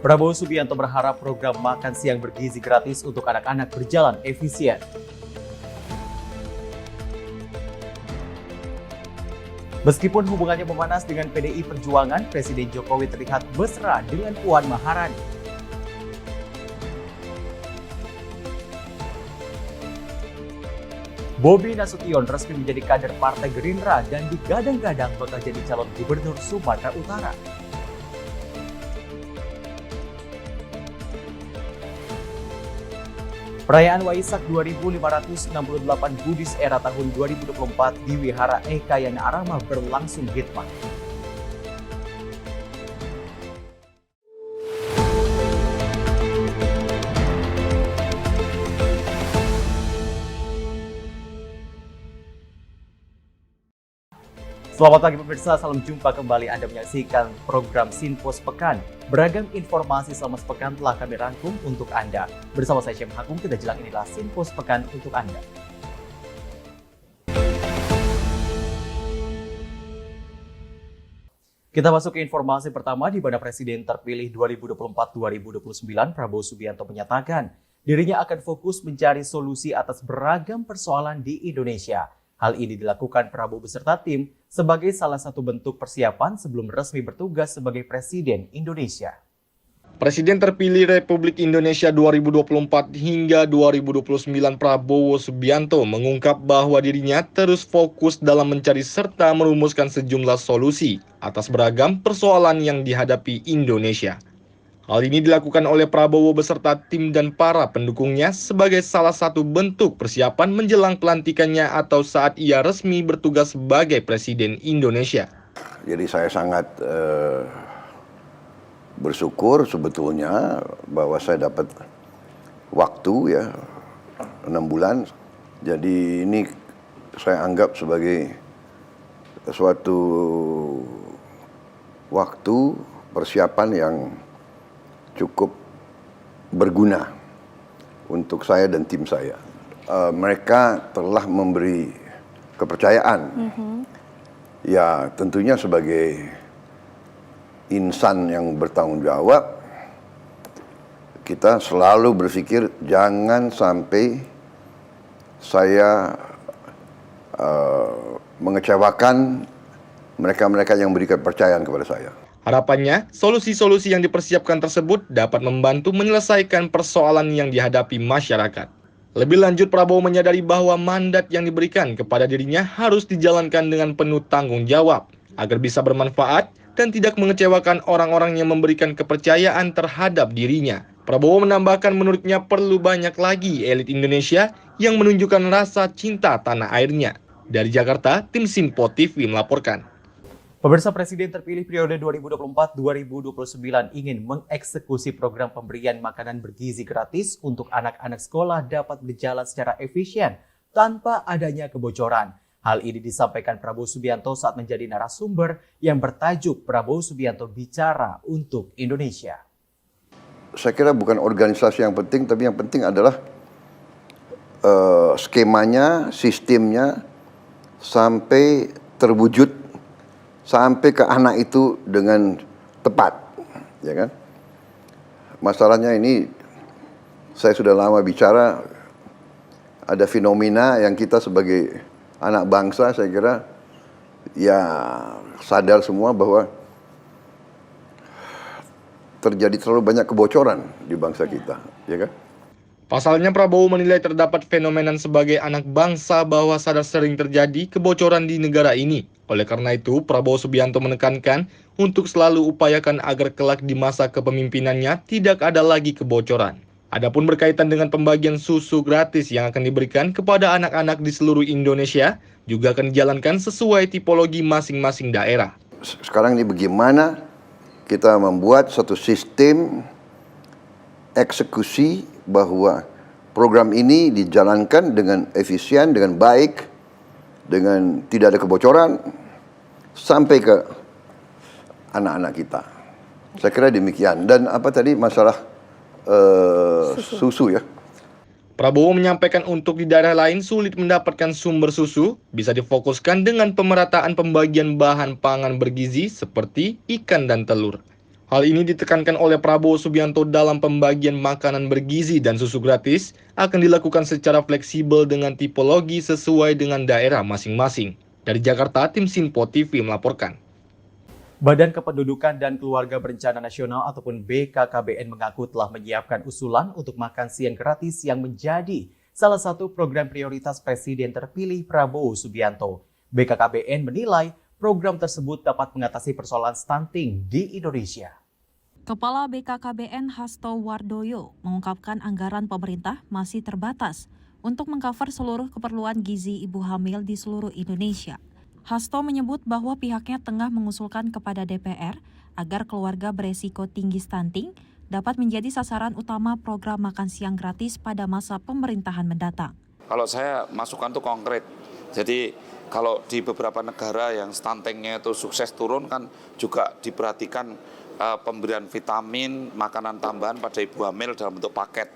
Prabowo Subianto berharap program makan siang bergizi gratis untuk anak-anak berjalan efisien. Meskipun hubungannya memanas dengan PDI Perjuangan, Presiden Jokowi terlihat mesra dengan Puan Maharani. Bobi Nasution resmi menjadi kader Partai Gerindra dan digadang-gadang bakal jadi calon gubernur Sumatera Utara. Perayaan Waisak 2568 Buddhis era tahun 2024 di Wihara Ekayana Arama berlangsung hikmat. Selamat pagi pemirsa, salam jumpa kembali. Anda menyaksikan program Sinpos Pekan. Beragam informasi selama sepekan telah kami rangkum untuk Anda. Bersama saya Syem Agung, kita jelang inilah Sinpos Pekan untuk Anda. Kita masuk ke informasi pertama, di mana Presiden terpilih 2024-2029 Prabowo Subianto menyatakan dirinya akan fokus mencari solusi atas beragam persoalan di Indonesia. Hal ini dilakukan Prabowo beserta tim sebagai salah satu bentuk persiapan sebelum resmi bertugas sebagai Presiden Indonesia. Presiden terpilih Republik Indonesia 2024 hingga 2029 Prabowo Subianto mengungkap bahwa dirinya terus fokus dalam mencari serta merumuskan sejumlah solusi atas beragam persoalan yang dihadapi Indonesia. Hal ini dilakukan oleh Prabowo beserta tim dan para pendukungnya sebagai salah satu bentuk persiapan menjelang pelantikannya atau saat ia resmi bertugas sebagai Presiden Indonesia. Jadi saya sangat bersyukur sebetulnya bahwa saya dapat waktu ya 6 bulan. Jadi ini saya anggap sebagai suatu waktu persiapan yang cukup berguna untuk saya dan tim saya. Mereka telah memberi kepercayaan. Ya tentunya sebagai insan yang bertanggung jawab, kita selalu berpikir jangan sampai saya mengecewakan mereka-mereka yang berikan kepercayaan kepada saya. Harapannya, solusi-solusi yang dipersiapkan tersebut dapat membantu menyelesaikan persoalan yang dihadapi masyarakat. Lebih lanjut, Prabowo menyadari bahwa mandat yang diberikan kepada dirinya harus dijalankan dengan penuh tanggung jawab, agar bisa bermanfaat dan tidak mengecewakan orang-orang yang memberikan kepercayaan terhadap dirinya. Prabowo menambahkan menurutnya perlu banyak lagi elit Indonesia yang menunjukkan rasa cinta tanah airnya. Dari Jakarta, tim Sinpo TV melaporkan. Pemirsa, Presiden terpilih periode 2024-2029 ingin mengeksekusi program pemberian makanan bergizi gratis untuk anak-anak sekolah dapat berjalan secara efisien tanpa adanya kebocoran. Hal ini disampaikan Prabowo Subianto saat menjadi narasumber yang bertajuk Prabowo Subianto Bicara untuk Indonesia. Saya kira bukan organisasi yang penting, tapi yang penting adalah skemanya, sistemnya sampai terwujud, sampai ke anak itu dengan tepat, ya kan? Masalahnya ini, saya sudah lama bicara, ada fenomena yang kita sebagai anak bangsa, saya kira, ya sadar semua bahwa terjadi terlalu banyak kebocoran di bangsa kita, ya kan? Pasalnya, Prabowo menilai terdapat fenomena sebagai anak bangsa bahwa sadar sering terjadi kebocoran di negara ini. Oleh karena itu, Prabowo Subianto menekankan untuk selalu upayakan agar kelak di masa kepemimpinannya tidak ada lagi kebocoran. Adapun berkaitan dengan pembagian susu gratis yang akan diberikan kepada anak-anak di seluruh Indonesia juga akan dijalankan sesuai tipologi masing-masing daerah. Sekarang ini bagaimana kita membuat satu sistem eksekusi bahwa program ini dijalankan dengan efisien, dengan baik, dengan tidak ada kebocoran sampai ke anak-anak kita. Saya kira demikian. Dan apa tadi masalah susu ya? Prabowo menyampaikan untuk di daerah lain sulit mendapatkan sumber susu, bisa difokuskan dengan pemerataan pembagian bahan pangan bergizi seperti ikan dan telur. Hal ini ditekankan oleh Prabowo Subianto dalam pembagian makanan bergizi dan susu gratis akan dilakukan secara fleksibel dengan tipologi sesuai dengan daerah masing-masing. Dari Jakarta, tim Sinpo TV melaporkan. Badan Kependudukan dan Keluarga Berencana Nasional ataupun BKKBN mengaku telah menyiapkan usulan untuk makan siang gratis yang menjadi salah satu program prioritas Presiden terpilih Prabowo Subianto. BKKBN menilai program tersebut dapat mengatasi persoalan stunting di Indonesia. Kepala BKKBN Hasto Wardoyo mengungkapkan anggaran pemerintah masih terbatas untuk mengcover seluruh keperluan gizi ibu hamil di seluruh Indonesia. Hasto menyebut bahwa pihaknya tengah mengusulkan kepada DPR agar keluarga beresiko tinggi stunting dapat menjadi sasaran utama program makan siang gratis pada masa pemerintahan mendatang. Kalau saya masukan itu konkret, jadi kalau di beberapa negara yang stuntingnya itu sukses turun kan juga diperhatikan pemberian vitamin, makanan tambahan pada ibu hamil dalam bentuk paket.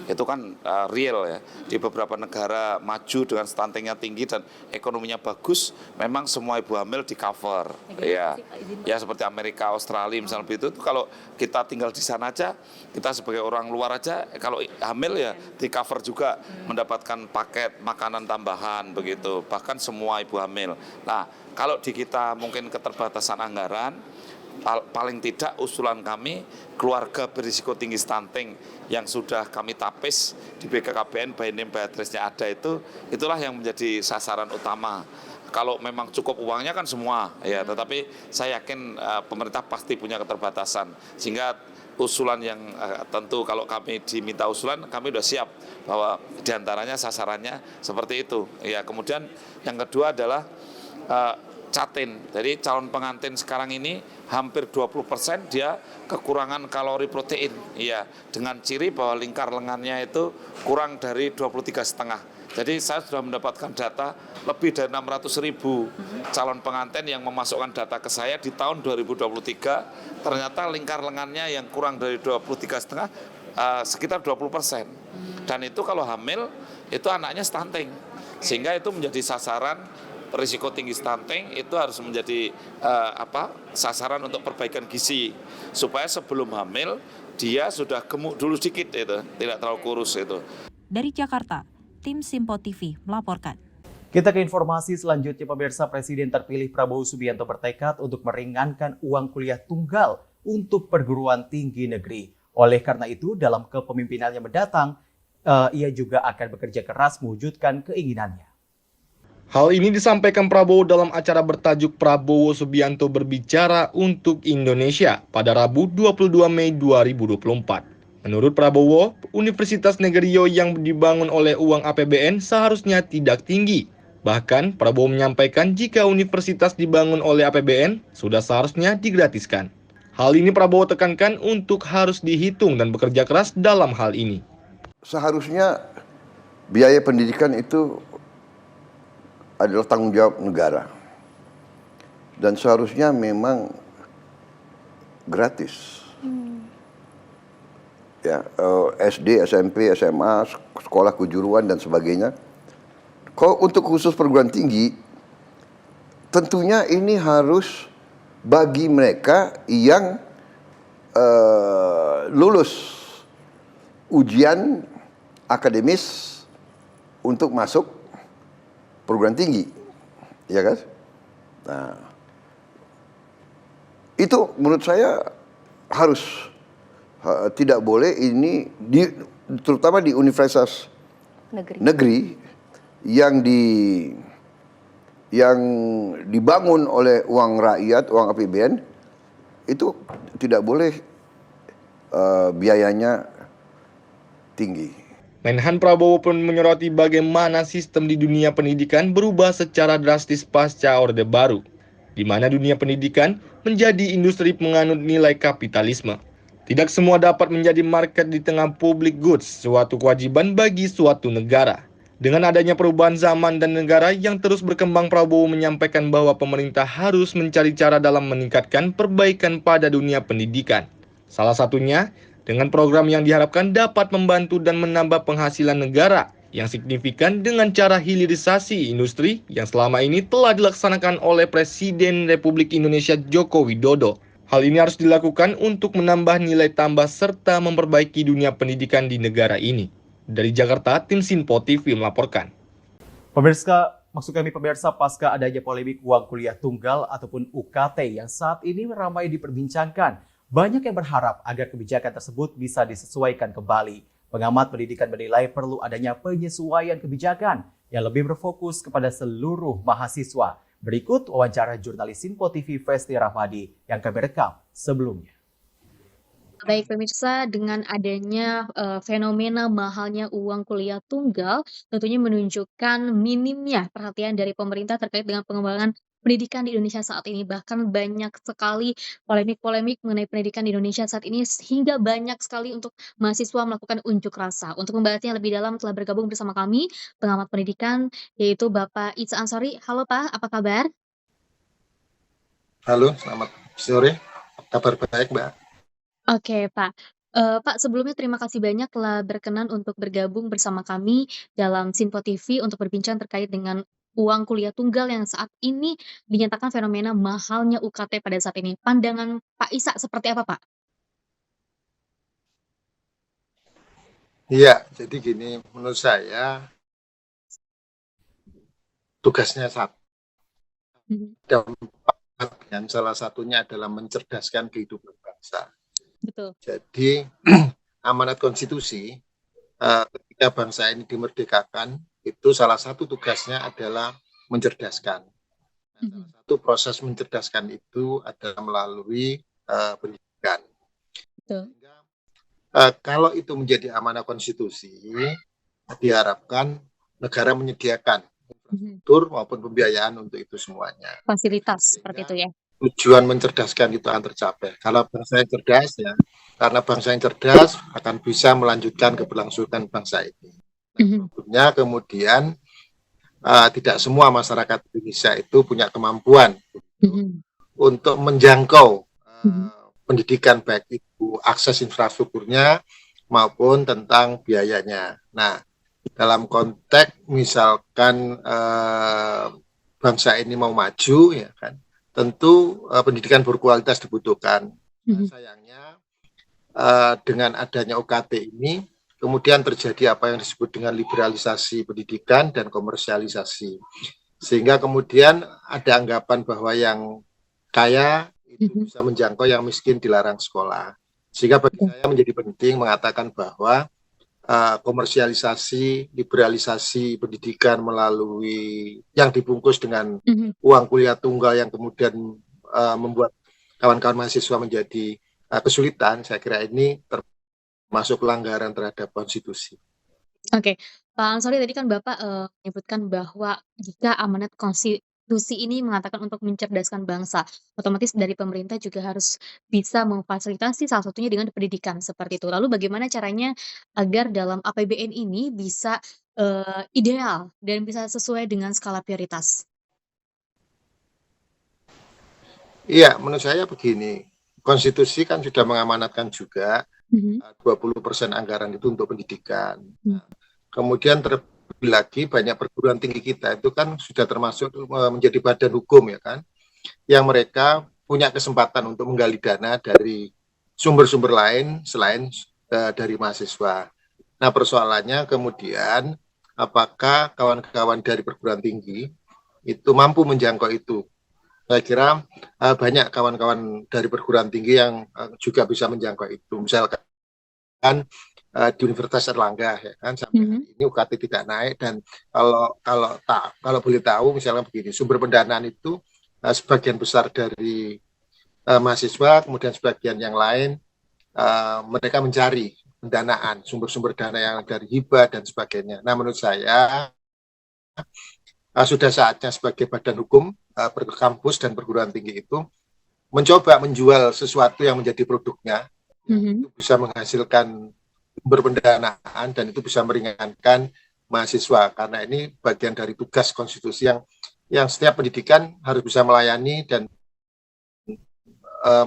Itu kan real ya. Di beberapa negara maju dengan stuntingnya tinggi dan ekonominya bagus, memang semua ibu hamil di cover. Ya seperti Amerika, Australia misalnya begitu. Kalau kita tinggal di sana aja, kita sebagai orang luar aja, kalau hamil ya di cover juga mendapatkan paket makanan tambahan begitu. Bahkan semua ibu hamil. Nah kalau di kita mungkin keterbatasan anggaran, paling tidak usulan kami keluarga berisiko tinggi stunting yang sudah kami tapis di BKKBN by name by address-nya ada itulah yang menjadi sasaran utama. Kalau memang cukup uangnya kan semua ya, tetapi saya yakin pemerintah pasti punya keterbatasan sehingga usulan yang tentu kalau kami diminta usulan kami sudah siap bahwa diantaranya sasarannya seperti itu ya. Kemudian yang kedua adalah catin. Jadi calon pengantin sekarang ini hampir 20% dia kekurangan kalori protein. Iya, dengan ciri bahwa lingkar lengannya itu kurang dari 23,5. Jadi saya sudah mendapatkan data lebih dari 600.000 calon pengantin yang memasukkan data ke saya di tahun 2023. Ternyata lingkar lengannya yang kurang dari 23,5 sekitar 20%. Dan itu kalau hamil itu anaknya stunting. Sehingga itu menjadi sasaran risiko tinggi stunting itu harus menjadi sasaran untuk perbaikan gizi supaya sebelum hamil dia sudah gemuk dulu sedikit itu, tidak terlalu kurus itu. Dari Jakarta, tim Sinpo TV melaporkan. Kita ke informasi selanjutnya, pemirsa. Presiden terpilih Prabowo Subianto bertekad untuk meringankan uang kuliah tunggal untuk perguruan tinggi negeri. Oleh karena itu, dalam kepemimpinannya mendatang, ia juga akan bekerja keras mewujudkan keinginannya. Hal ini disampaikan Prabowo dalam acara bertajuk Prabowo Subianto Berbicara untuk Indonesia pada Rabu 22 Mei 2024. Menurut Prabowo, Universitas Negeri yang dibangun oleh uang APBN seharusnya tidak tinggi. Bahkan, Prabowo menyampaikan jika universitas dibangun oleh APBN, sudah seharusnya digratiskan. Hal ini Prabowo tekankan untuk harus dihitung dan bekerja keras dalam hal ini. Seharusnya biaya pendidikan itu adalah tanggung jawab negara. Dan seharusnya memang gratis. Ya, SD, SMP, SMA, sekolah kejuruan dan sebagainya. Kalau untuk khusus perguruan tinggi, tentunya ini harus bagi mereka yang lulus ujian akademis untuk masuk perguruan tinggi, ya kan? Nah, itu menurut saya harus tidak boleh ini terutama di universitas negeri yang dibangun oleh uang rakyat, uang APBN, itu tidak boleh biayanya tinggi. Menhan Prabowo pun menyoroti bagaimana sistem di dunia pendidikan berubah secara drastis pasca Orde Baru, di mana dunia pendidikan menjadi industri penganut nilai kapitalisme. Tidak semua dapat menjadi market di tengah public goods, suatu kewajiban bagi suatu negara. Dengan adanya perubahan zaman dan negara yang terus berkembang, Prabowo menyampaikan bahwa pemerintah harus mencari cara dalam meningkatkan perbaikan pada dunia pendidikan. Salah satunya dengan program yang diharapkan dapat membantu dan menambah penghasilan negara yang signifikan dengan cara hilirisasi industri yang selama ini telah dilaksanakan oleh Presiden Republik Indonesia Joko Widodo. Hal ini harus dilakukan untuk menambah nilai tambah serta memperbaiki dunia pendidikan di negara ini. Dari Jakarta, tim Sinpo TV melaporkan. Pemirsa, pasca adanya polemik uang kuliah tunggal ataupun UKT yang saat ini ramai diperbincangkan, banyak yang berharap agar kebijakan tersebut bisa disesuaikan kembali. Pengamat pendidikan menilai perlu adanya penyesuaian kebijakan yang lebih berfokus kepada seluruh mahasiswa. Berikut wawancara jurnalis Sinpo TV Festi Rahmadi yang kami rekam sebelumnya. Baik pemirsa, dengan adanya fenomena mahalnya uang kuliah tunggal, tentunya menunjukkan minimnya perhatian dari pemerintah terkait dengan pengembangan pendidikan di Indonesia saat ini. Bahkan banyak sekali polemik-polemik mengenai pendidikan di Indonesia saat ini, sehingga banyak sekali untuk mahasiswa melakukan unjuk rasa. Untuk membahasnya lebih dalam telah bergabung bersama kami pengamat pendidikan, yaitu Bapak Ica Ansori. Halo Pak, apa kabar? Halo, selamat sore. Kabar baik, Mbak. Oke, Pak. Pak, sebelumnya terima kasih banyak telah berkenan untuk bergabung bersama kami dalam Sinpo TV untuk berbincang terkait dengan uang kuliah tunggal yang saat ini dinyatakan fenomena mahalnya UKT pada saat ini. Pandangan Pak Isa seperti apa, Pak? Iya, jadi gini, menurut saya tugasnya satu, Mhm, dan salah satunya adalah mencerdaskan kehidupan bangsa. betul. Jadi amanat konstitusi ketika bangsa ini dimerdekakan, itu salah satu tugasnya adalah mencerdaskan. Nah, Mhm, salah satu proses mencerdaskan itu adalah melalui pendidikan. betul. Sehingga kalau itu menjadi amanah konstitusi, diharapkan negara menyediakan Mhm, infrastruktur maupun pembiayaan untuk itu semuanya. fasilitas seperti itu Sehingga ya? tujuan mencerdaskan itu akan tercapai. Kalau bangsa yang cerdas ya, karena bangsa yang cerdas akan bisa melanjutkan keberlangsungan bangsa ini. Mhm, Tentunya kemudian tidak semua masyarakat Indonesia itu punya kemampuan mhm, untuk menjangkau mhm, pendidikan, baik itu akses infrastrukturnya maupun tentang biayanya. Nah, dalam konteks misalkan bangsa ini mau maju, ya kan, tentu pendidikan berkualitas dibutuhkan. Nah, mhm, sayangnya dengan adanya UKT ini, kemudian terjadi apa yang disebut dengan liberalisasi pendidikan dan komersialisasi. Sehingga kemudian ada anggapan bahwa yang kaya itu mhm, bisa menjangkau yang miskin dilarang sekolah. Sehingga bagi betul. saya menjadi penting mengatakan bahwa komersialisasi, liberalisasi pendidikan melalui yang dibungkus dengan Mhm. uang kuliah tunggal yang kemudian membuat kawan-kawan mahasiswa menjadi kesulitan, saya kira ini termasuk pelanggaran terhadap konstitusi. Oke, Pak Ansori tadi kan Bapak, menyebutkan bahwa jika amanat konstitusi ini mengatakan untuk mencerdaskan bangsa, otomatis dari pemerintah juga harus bisa memfasilitasi salah satunya dengan pendidikan, seperti itu. Lalu bagaimana caranya agar dalam APBN ini bisa, ideal dan bisa sesuai dengan skala prioritas? Iya, menurut saya begini, konstitusi kan sudah mengamanatkan juga Mhm, 20% anggaran itu untuk pendidikan. mmm, Kemudian terlebih lagi banyak perguruan tinggi kita itu kan sudah termasuk menjadi badan hukum, ya kan, yang mereka punya kesempatan untuk menggali dana dari sumber-sumber lain selain dari mahasiswa. Nah, persoalannya kemudian apakah kawan-kawan dari perguruan tinggi itu mampu menjangkau itu? Saya kira banyak kawan-kawan dari perguruan tinggi yang juga bisa menjangkau itu. Misalkan di Universitas Erlangga, ya kan, sampai mhm, hari ini UKT tidak naik. Dan kalau boleh tahu misalnya begini, sumber pendanaan itu sebagian besar dari mahasiswa, kemudian sebagian yang lain mereka mencari pendanaan, sumber-sumber dana yang dari hibah dan sebagainya. Nah, menurut saya sudah saatnya sebagai badan hukum kampus dan perguruan tinggi itu mencoba menjual sesuatu yang menjadi produknya, yang mhm. itu bisa menghasilkan sumber pendanaan dan itu bisa meringankan mahasiswa, karena ini bagian dari tugas konstitusi yang setiap pendidikan harus bisa melayani dan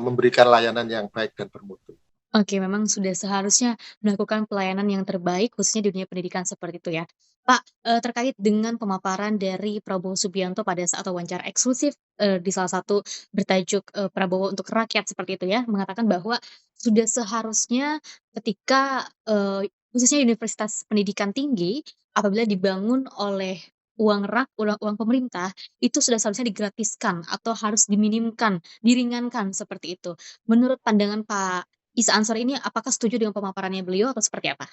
memberikan layanan yang baik dan bermutu. Oke, memang sudah seharusnya melakukan pelayanan yang terbaik khususnya di dunia pendidikan seperti itu ya. Pak, terkait dengan pemaparan dari Prabowo Subianto pada saat wawancara eksklusif, di salah satu bertajuk, Prabowo untuk Rakyat seperti itu ya, mengatakan bahwa sudah seharusnya ketika, khususnya universitas pendidikan tinggi, apabila dibangun oleh uang pemerintah, itu sudah seharusnya digratiskan atau harus diminimkan, diringankan seperti itu. Menurut pandangan Pak Isa Ansor ini apakah setuju dengan pemaparannya beliau atau seperti apa?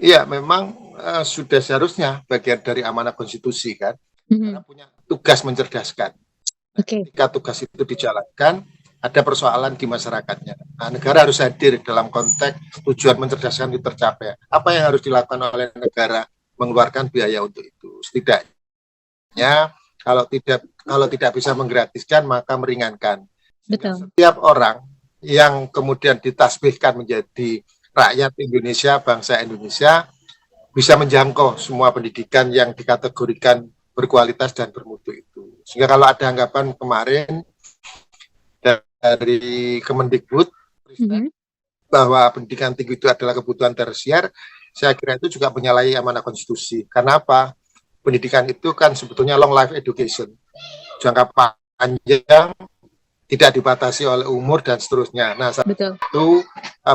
Iya, memang sudah seharusnya bagian dari amanah konstitusi kan, karena Mhm, punya tugas mencerdaskan. Nah, oke, ketika tugas itu dijalankan, ada persoalan di masyarakatnya. Nah, negara harus hadir dalam konteks tujuan mencerdaskan itu tercapai. Apa yang harus dilakukan oleh negara? Mengeluarkan biaya untuk itu. Setidaknya kalau tidak bisa menggratiskan maka meringankan. Sehingga betul. setiap orang yang kemudian ditasbihkan menjadi rakyat Indonesia, bangsa Indonesia, bisa menjangkau semua pendidikan yang dikategorikan berkualitas dan bermutu itu. Sehingga kalau ada anggapan kemarin dari Kemendikbud Mhm, bahwa pendidikan tinggi itu adalah kebutuhan tersier, saya kira itu juga menyalahi amanah konstitusi. Karena apa? Pendidikan itu kan sebetulnya long life education, jangka panjang, tidak dibatasi oleh umur dan seterusnya. Nah, betul. satu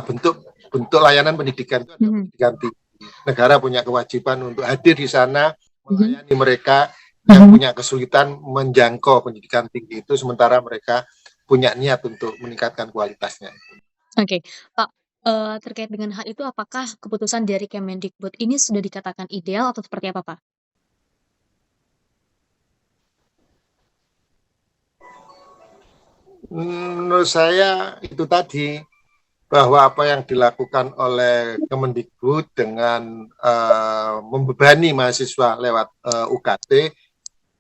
bentuk bentuk layanan pendidikan itu adalah Mhm, pendidikan tinggi. Negara punya kewajiban untuk hadir di sana mhm, melayani mereka yang punya kesulitan menjangkau pendidikan tinggi itu, sementara mereka punya niat untuk meningkatkan kualitasnya. oke. Pak, terkait dengan hal itu apakah keputusan dari Kemendikbud ini sudah dikatakan ideal atau seperti apa, Pak? Menurut saya itu tadi bahwa apa yang dilakukan oleh Kemendikbud dengan membebani mahasiswa lewat UKT,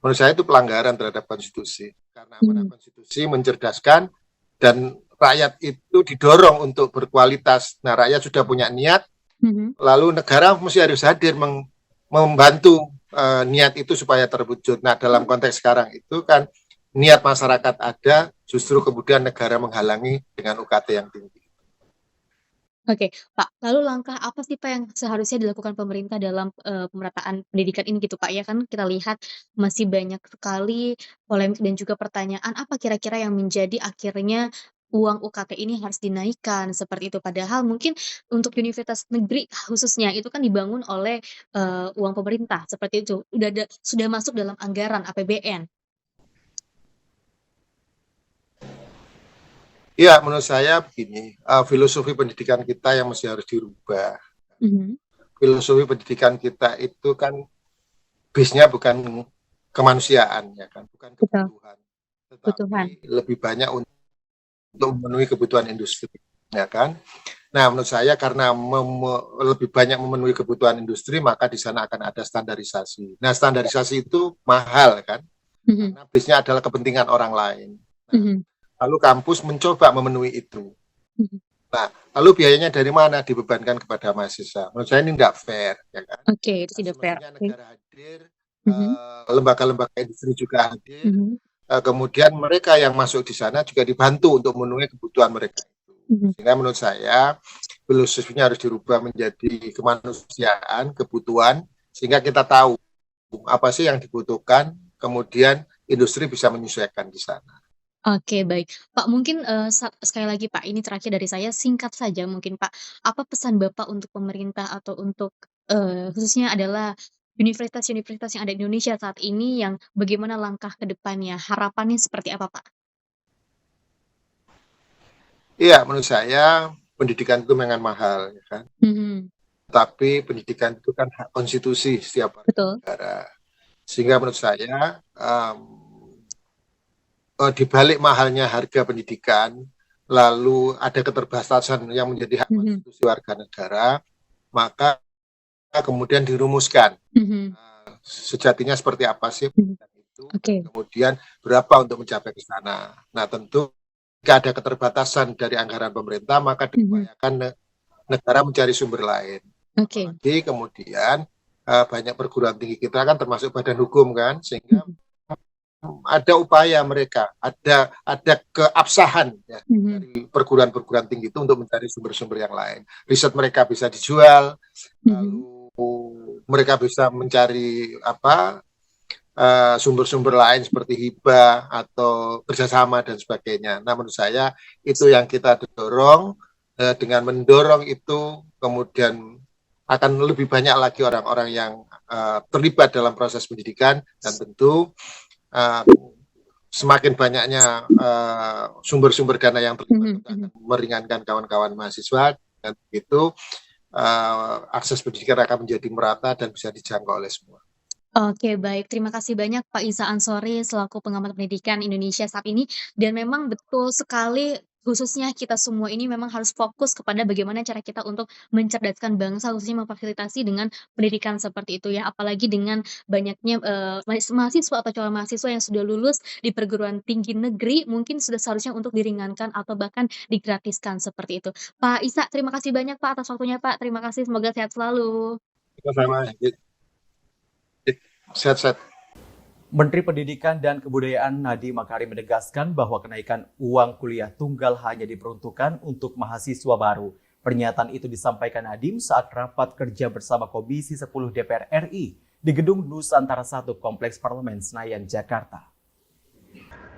menurut saya itu pelanggaran terhadap konstitusi. Karena amanah Mmm, konstitusi mencerdaskan dan rakyat itu didorong untuk berkualitas. Nah, rakyat sudah punya niat, mhm. lalu negara mesti harus hadir membantu niat itu supaya terwujud. Nah, dalam konteks sekarang itu kan niat masyarakat ada, justru kemudian negara menghalangi dengan UKT yang tinggi. Oke, Pak, lalu langkah apa sih, Pak, yang seharusnya dilakukan pemerintah dalam, pemerataan pendidikan ini gitu, Pak, ya kan kita lihat masih banyak sekali polemik dan juga pertanyaan, apa kira-kira yang menjadi akhirnya uang UKT ini harus dinaikkan seperti itu. Padahal mungkin untuk universitas negeri khususnya itu kan dibangun oleh, uang pemerintah seperti itu, sudah masuk dalam anggaran APBN. Iya, menurut saya begini, filosofi pendidikan kita yang mesti harus dirubah. Mhm, Filosofi pendidikan kita itu kan base-nya bukan kemanusiaan, ya kan, bukan betul, kebutuhan, kebutuhan. tetapi lebih banyak untuk memenuhi kebutuhan industri, ya kan. Nah, menurut saya karena lebih banyak memenuhi kebutuhan industri, maka di sana akan ada standarisasi. Nah, standarisasi itu mahal kan, Mhm, karena base-nya adalah kepentingan orang lain. Nah, mhm, lalu kampus mencoba memenuhi itu. mhm. Nah, lalu biayanya dari mana dibebankan kepada mahasiswa? Menurut saya ini tidak fair, ya kan? Oke, itu Nah, tidak fair, semestinya oke. negara hadir, Mhm, lembaga-lembaga industri juga hadir, mhm, kemudian mereka yang masuk di sana juga dibantu untuk memenuhi kebutuhan mereka itu. mhm. Sehingga menurut saya filosofinya harus dirubah menjadi kemanusiaan, kebutuhan, sehingga kita tahu apa sih yang dibutuhkan, kemudian industri bisa menyesuaikan di sana. Oke, baik. Pak, mungkin, sekali lagi, Pak, ini terakhir dari saya, singkat saja mungkin, Pak. Apa pesan Bapak untuk pemerintah atau untuk, khususnya adalah universitas-universitas yang ada di Indonesia saat ini yang bagaimana langkah ke depannya? Harapannya seperti apa, Pak? Iya, menurut saya pendidikan itu memang mahal, ya kan? Mhm, Tapi pendidikan itu kan hak konstitusi setiap warga betul. negara. Sehingga menurut saya di balik mahalnya harga pendidikan, lalu ada keterbatasan yang menjadi hak Mhm, konstitusi warga negara, maka kemudian dirumuskan mhm, sejatinya seperti apa sih mhm. pendidikan itu, dan Oke. kemudian berapa untuk mencapai ke sana. Nah, tentu jika ada keterbatasan dari anggaran pemerintah, maka Mhm, diupayakan negara mencari sumber lain. oke. Apalagi kemudian banyak perguruan tinggi kita kan termasuk badan hukum kan, sehingga Mhm, ada upaya mereka, ada keabsahan ya, dari perguruan-perguruan tinggi itu untuk mencari sumber-sumber yang lain. Riset mereka bisa dijual, lalu mereka bisa mencari sumber-sumber lain seperti hibah atau kerjasama dan sebagainya. Nah, menurut saya itu yang kita dorong. Dengan mendorong itu, kemudian akan lebih banyak lagi orang-orang yang terlibat dalam proses pendidikan, dan tentu semakin banyaknya sumber-sumber dana yang terlibat akan meringankan kawan-kawan mahasiswa, dan begitu akses pendidikan akan menjadi merata dan bisa dijangkau oleh semua. Oke, baik. Terima kasih banyak Pak Isa Ansori selaku pengamat pendidikan Indonesia saat ini. Dan memang betul sekali, khususnya kita semua ini memang harus fokus kepada bagaimana cara kita untuk mencerdaskan bangsa, khususnya memfasilitasi dengan pendidikan seperti itu ya. Apalagi dengan banyaknya mahasiswa atau calon mahasiswa yang sudah lulus di perguruan tinggi negeri, mungkin sudah seharusnya untuk diringankan atau bahkan digratiskan seperti itu. Pak Isa, terima kasih banyak Pak atas waktunya Pak. Terima kasih, semoga sehat selalu. Sama-sama. Sehat-sehat. Menteri Pendidikan dan Kebudayaan Nadiem Makarim menegaskan bahwa kenaikan uang kuliah tunggal hanya diperuntukkan untuk mahasiswa baru. Pernyataan itu disampaikan Nadiem saat rapat kerja bersama Komisi 10 DPR RI di Gedung Nusantara 1 Kompleks Parlemen Senayan, Jakarta.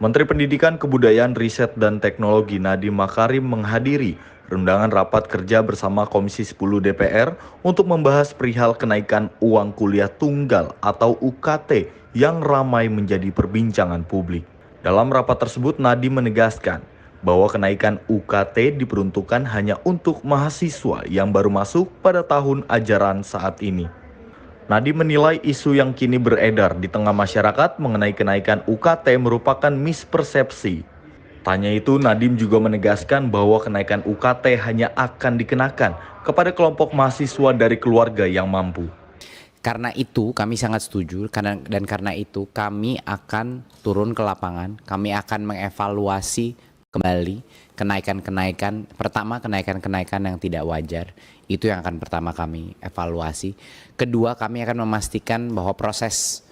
Menteri Pendidikan, Kebudayaan, Riset, dan Teknologi Nadiem Makarim menghadiri undangan rapat kerja bersama Komisi 10 DPR untuk membahas perihal kenaikan uang kuliah tunggal atau UKT yang ramai menjadi perbincangan publik. Dalam rapat tersebut, Nadiem menegaskan bahwa kenaikan UKT diperuntukkan hanya untuk mahasiswa yang baru masuk pada tahun ajaran saat ini. Nadiem menilai isu yang kini beredar di tengah masyarakat mengenai kenaikan UKT merupakan mispersepsi. Tanya itu, Nadiem juga menegaskan bahwa kenaikan UKT hanya akan dikenakan kepada kelompok mahasiswa dari keluarga yang mampu. Karena itu kami sangat setuju, dan karena itu kami akan turun ke lapangan, kami akan mengevaluasi kembali kenaikan-kenaikan. Pertama, kenaikan-kenaikan yang tidak wajar, itu yang akan pertama kami evaluasi. Kedua, kami akan memastikan bahwa proses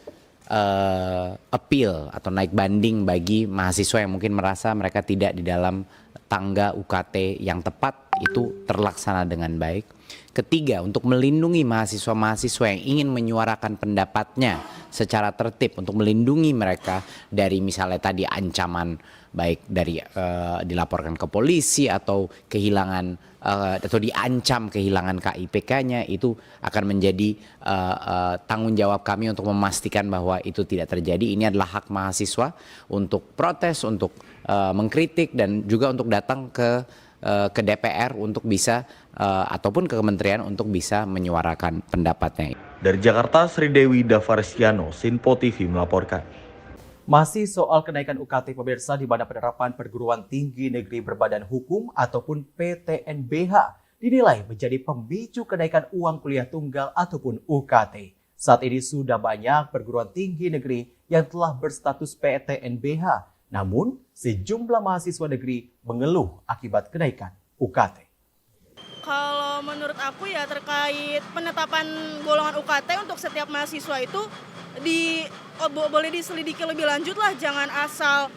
appeal atau naik banding bagi mahasiswa yang mungkin merasa mereka tidak di dalam tangga UKT yang tepat itu terlaksana dengan baik. Ketiga, untuk melindungi mahasiswa-mahasiswa yang ingin menyuarakan pendapatnya secara tertib, untuk melindungi mereka dari misalnya tadi ancaman baik dari dilaporkan ke polisi atau kehilangan atau diancam kehilangan KIPK-nya, itu akan menjadi tanggung jawab kami untuk memastikan bahwa itu tidak terjadi. Ini adalah hak mahasiswa untuk protes, untuk mengkritik, dan juga untuk datang ke DPR untuk bisa ataupun ke kementerian untuk bisa menyuarakan pendapatnya. Dari Jakarta, Sri Dewi Davarsiano, Sinpo TV melaporkan. Masih soal kenaikan UKT pemirsa, di mana penerapan perguruan tinggi negeri berbadan hukum ataupun PTNBH dinilai menjadi pemicu kenaikan uang kuliah tunggal ataupun UKT. Saat ini sudah banyak perguruan tinggi negeri yang telah berstatus PTNBH, namun sejumlah mahasiswa negeri mengeluh akibat kenaikan UKT. Kalau menurut aku ya terkait penetapan golongan UKT untuk setiap mahasiswa itu boleh diselidiki lebih lanjut lah, jangan asal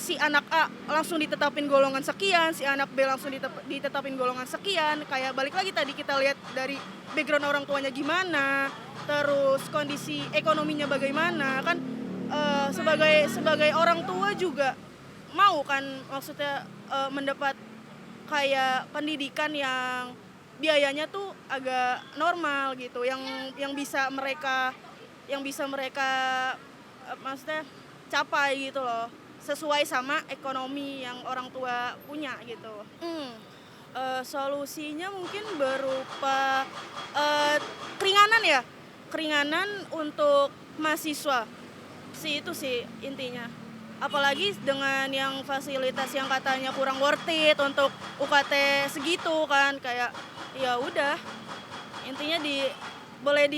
si anak A langsung ditetapin golongan sekian, si anak B langsung ditetapin golongan sekian. Kayak balik lagi tadi kita lihat dari background orang tuanya gimana, terus kondisi ekonominya bagaimana kan. Sebagai orang tua juga mau kan maksudnya mendapat kayak pendidikan yang biayanya tuh agak normal gitu, yang bisa mereka maksudnya capai gitu loh, sesuai sama ekonomi yang orang tua punya gitu. Solusinya mungkin berupa keringanan untuk mahasiswa sih, itu sih intinya. Apalagi dengan yang fasilitas yang katanya kurang worth it untuk UKT segitu kan, kayak ya udah intinya boleh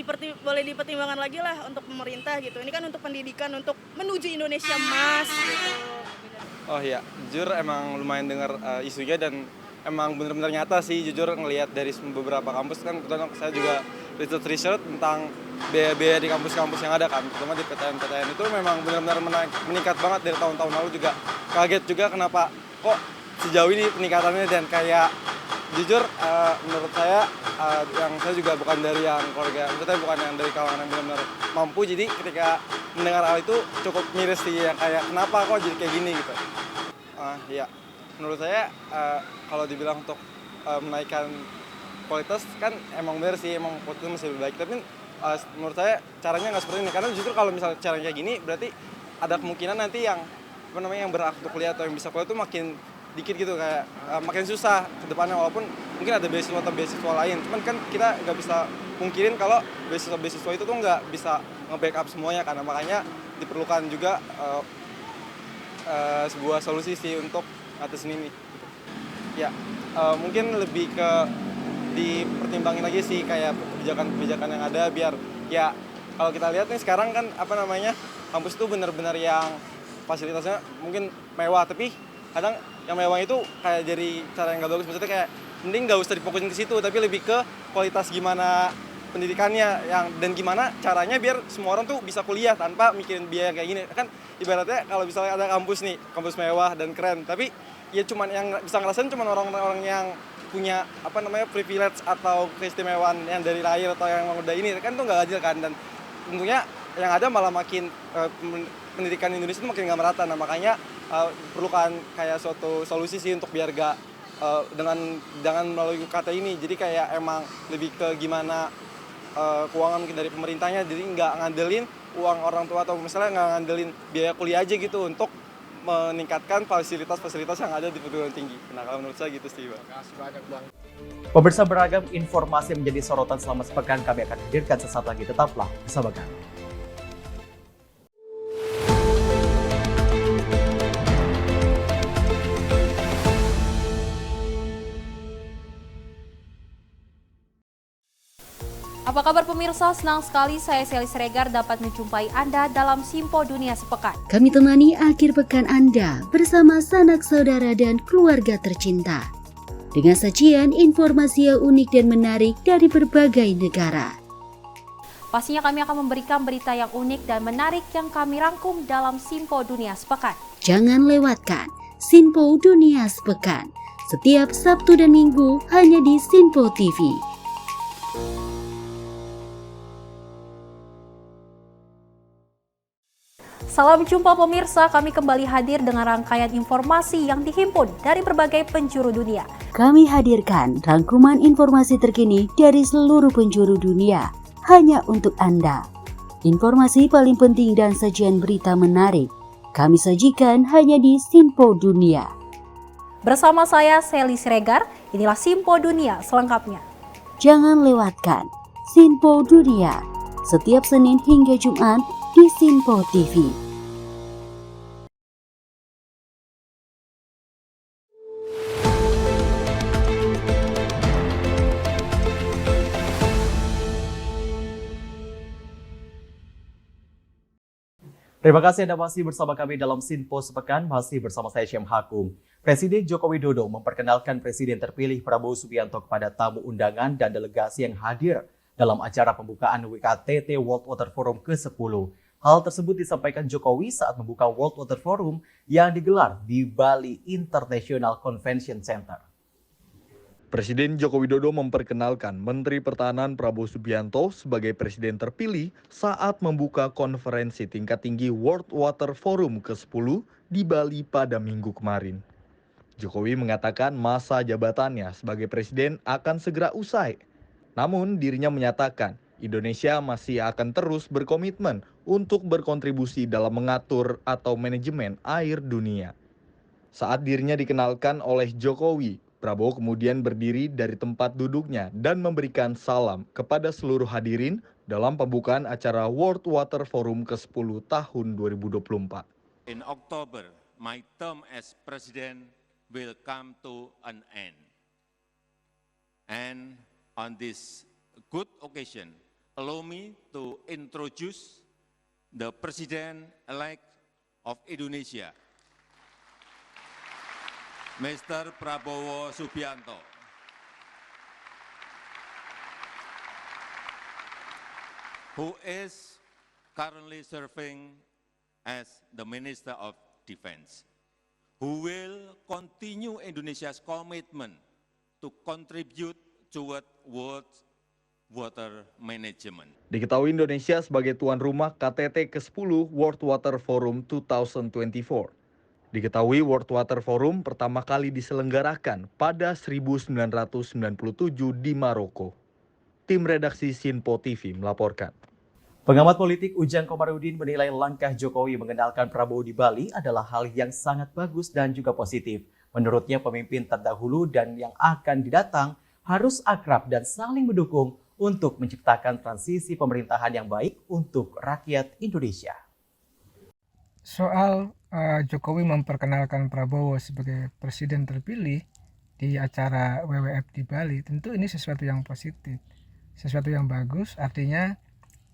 dipertimbangkan lagi lah untuk pemerintah gitu. Ini kan untuk pendidikan, untuk menuju Indonesia Emas gitu. Oh iya, jujur emang lumayan dengar isunya, dan emang benar-benar nyata sih, jujur ngelihat dari beberapa kampus kan, kebetulan saya juga research tentang biaya-biaya di kampus-kampus yang ada kan, terutama di PTN itu memang benar-benar meningkat banget dari tahun-tahun lalu juga. Kaget juga kenapa kok sejauh ini peningkatannya, dan kayak jujur menurut saya yang saya juga bukan dari yang keluarga, maksudnya bukan yang dari kalangan yang benar-benar mampu, jadi ketika mendengar hal itu cukup miris sih, yang kayak kenapa kok jadi kayak gini gitu. Ya, menurut saya kalau dibilang untuk menaikkan kualitas kan emang benar sih, emang kualitasnya masih lebih baik, tapi menurut saya caranya nggak seperti ini, karena justru kalau misalnya caranya kayak gini berarti ada kemungkinan nanti yang yang berhak untuk kuliah atau yang bisa kuliah itu makin dikit gitu, kayak makin susah ke depannya, walaupun mungkin ada beasiswa atau beasiswa lain, cuman kan kita nggak bisa pungkirin kalau beasiswa itu tuh nggak bisa nge-backup semuanya, karena makanya diperlukan juga sebuah solusi sih untuk ngatasin ini. Ya, mungkin lebih ke dipertimbangin lagi sih kayak kebijakan-kebijakan yang ada, biar ya kalau kita lihat nih sekarang kan kampus itu benar-benar yang fasilitasnya mungkin mewah, tapi kadang yang mewah itu kayak jadi cara yang nggak bagus, maksudnya kayak mending nggak usah difokusin ke situ, tapi lebih ke kualitas gimana pendidikannya dan gimana caranya biar semua orang tuh bisa kuliah tanpa mikirin biaya kayak gini. Kan ibaratnya kalau misalnya ada kampus nih, kampus mewah dan keren, tapi ya cuman yang bisa ngerasain cuman orang-orang yang punya privilege atau keistimewaan yang dari lahir atau yang udah ini kan tuh nggak adil kan, dan tentunya yang ada malah makin pendidikan Indonesia itu makin nggak merata. Nah makanya perlukan kayak suatu solusi sih untuk biar jangan melalui UKT ini, jadi kayak emang lebih ke gimana keuangan mungkin dari pemerintahnya, jadi nggak ngandelin uang orang tua atau misalnya nggak ngandelin biaya kuliah aja gitu untuk meningkatkan fasilitas-fasilitas yang ada di perguruan tinggi. Nah kalau menurut saya gitu sih, Bang. Pemirsa, beragam informasi yang menjadi sorotan selama sepekan kami akan hadirkan sesaat lagi. Tetaplah bersama kami. Apa kabar pemirsa? Senang sekali saya Sally Siregar dapat menjumpai Anda dalam Simpo Dunia Sepekan. Kami temani akhir pekan Anda bersama sanak saudara dan keluarga tercinta. Dengan sajian informasi yang unik dan menarik dari berbagai negara. Pastinya kami akan memberikan berita yang unik dan menarik yang kami rangkum dalam Simpo Dunia Sepekan. Jangan lewatkan Simpo Dunia Sepekan setiap Sabtu dan Minggu hanya di Simpo TV. Salam jumpa pemirsa, kami kembali hadir dengan rangkaian informasi yang dihimpun dari berbagai penjuru dunia. Kami hadirkan rangkuman informasi terkini dari seluruh penjuru dunia hanya untuk Anda. Informasi paling penting dan sajian berita menarik kami sajikan hanya di Simpo Dunia. Bersama saya Sally Siregar, inilah Simpo Dunia selengkapnya. Jangan lewatkan Simpo Dunia setiap Senin hingga Jumat di Simpo TV. Terima kasih Anda masih bersama kami dalam Simpo Sepekan, masih bersama saya Syam Hakung. Presiden Joko Widodo memperkenalkan Presiden terpilih Prabowo Subianto kepada tamu undangan dan delegasi yang hadir dalam acara pembukaan WKTT World Water Forum ke-10. Hal tersebut disampaikan Jokowi saat membuka World Water Forum yang digelar di Bali International Convention Center. Presiden Joko Widodo memperkenalkan Menteri Pertahanan Prabowo Subianto sebagai presiden terpilih saat membuka konferensi tingkat tinggi World Water Forum ke-10 di Bali pada Minggu kemarin. Jokowi mengatakan masa jabatannya sebagai presiden akan segera usai. Namun dirinya menyatakan Indonesia masih akan terus berkomitmen untuk berkontribusi dalam mengatur atau manajemen air dunia. Saat dirinya dikenalkan oleh Jokowi, Prabowo kemudian berdiri dari tempat duduknya dan memberikan salam kepada seluruh hadirin dalam pembukaan acara World Water Forum ke-10 tahun 2024. In October, my term as president will come to an end. And on this good occasion, allow me to introduce the President-elect of Indonesia, Mr. Prabowo Subianto. who is currently serving as the Minister of Defense, who will continue Indonesia's commitment to contribute toward world water management. Diketahui Indonesia sebagai tuan rumah KTT ke-10 World Water Forum 2024. Diketahui World Water Forum pertama kali diselenggarakan pada 1997 di Maroko. Tim redaksi Sinpo TV melaporkan. Pengamat politik Ujang Komarudin menilai langkah Jokowi mengenalkan Prabowo di Bali adalah hal yang sangat bagus dan juga positif. Menurutnya pemimpin terdahulu dan yang akan didatang harus akrab dan saling mendukung untuk menciptakan transisi pemerintahan yang baik untuk rakyat Indonesia. Soal Jokowi memperkenalkan Prabowo sebagai presiden terpilih di acara WWF di Bali, tentu ini sesuatu yang positif, sesuatu yang bagus. Artinya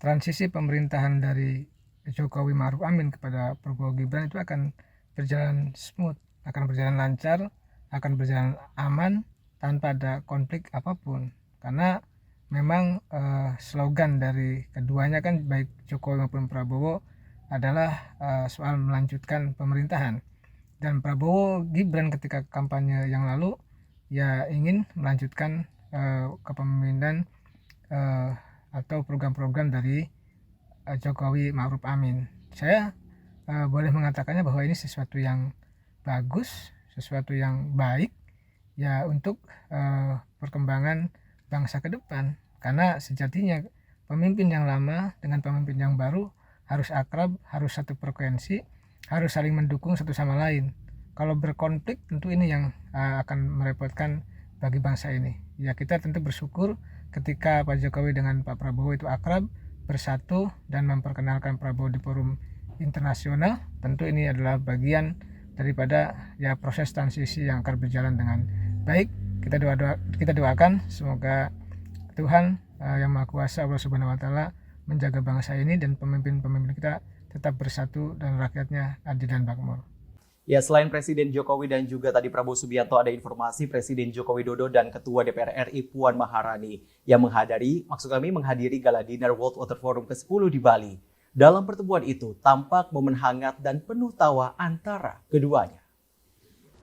transisi pemerintahan dari Jokowi Ma'ruf Amin kepada Prabowo Gibran itu akan berjalan smooth, akan berjalan lancar, akan berjalan aman tanpa ada konflik apapun. Karena memang slogan dari keduanya kan baik Jokowi maupun Prabowo adalah soal melanjutkan pemerintahan. Dan Prabowo Gibran ketika kampanye yang lalu ya ingin melanjutkan kepemimpinan atau program-program dari Jokowi Ma'ruf Amin. Saya boleh mengatakannya bahwa ini sesuatu yang bagus, sesuatu yang baik ya untuk perkembangan bangsa ke depan. Karena sejatinya pemimpin yang lama dengan pemimpin yang baru harus akrab, harus satu frekuensi, harus saling mendukung satu sama lain. Kalau berkonflik tentu ini yang akan merepotkan bagi bangsa ini. Ya kita tentu bersyukur ketika Pak Jokowi dengan Pak Prabowo itu akrab, bersatu dan memperkenalkan Prabowo di forum internasional. Tentu ini adalah bagian daripada ya proses transisi yang akan berjalan dengan baik. Kita doakan semoga Tuhan yang Maha Kuasa Allah Subhanahu wa taala menjaga bangsa ini dan pemimpin-pemimpin kita tetap bersatu dan rakyatnya adil dan makmur. Ya, selain Presiden Jokowi dan juga tadi Prabowo Subianto, ada informasi Presiden Joko Widodo dan Ketua DPR RI Puan Maharani yang menghadiri Gala Dinner World Water Forum ke-10 di Bali. Dalam pertemuan itu tampak momen hangat dan penuh tawa antara keduanya.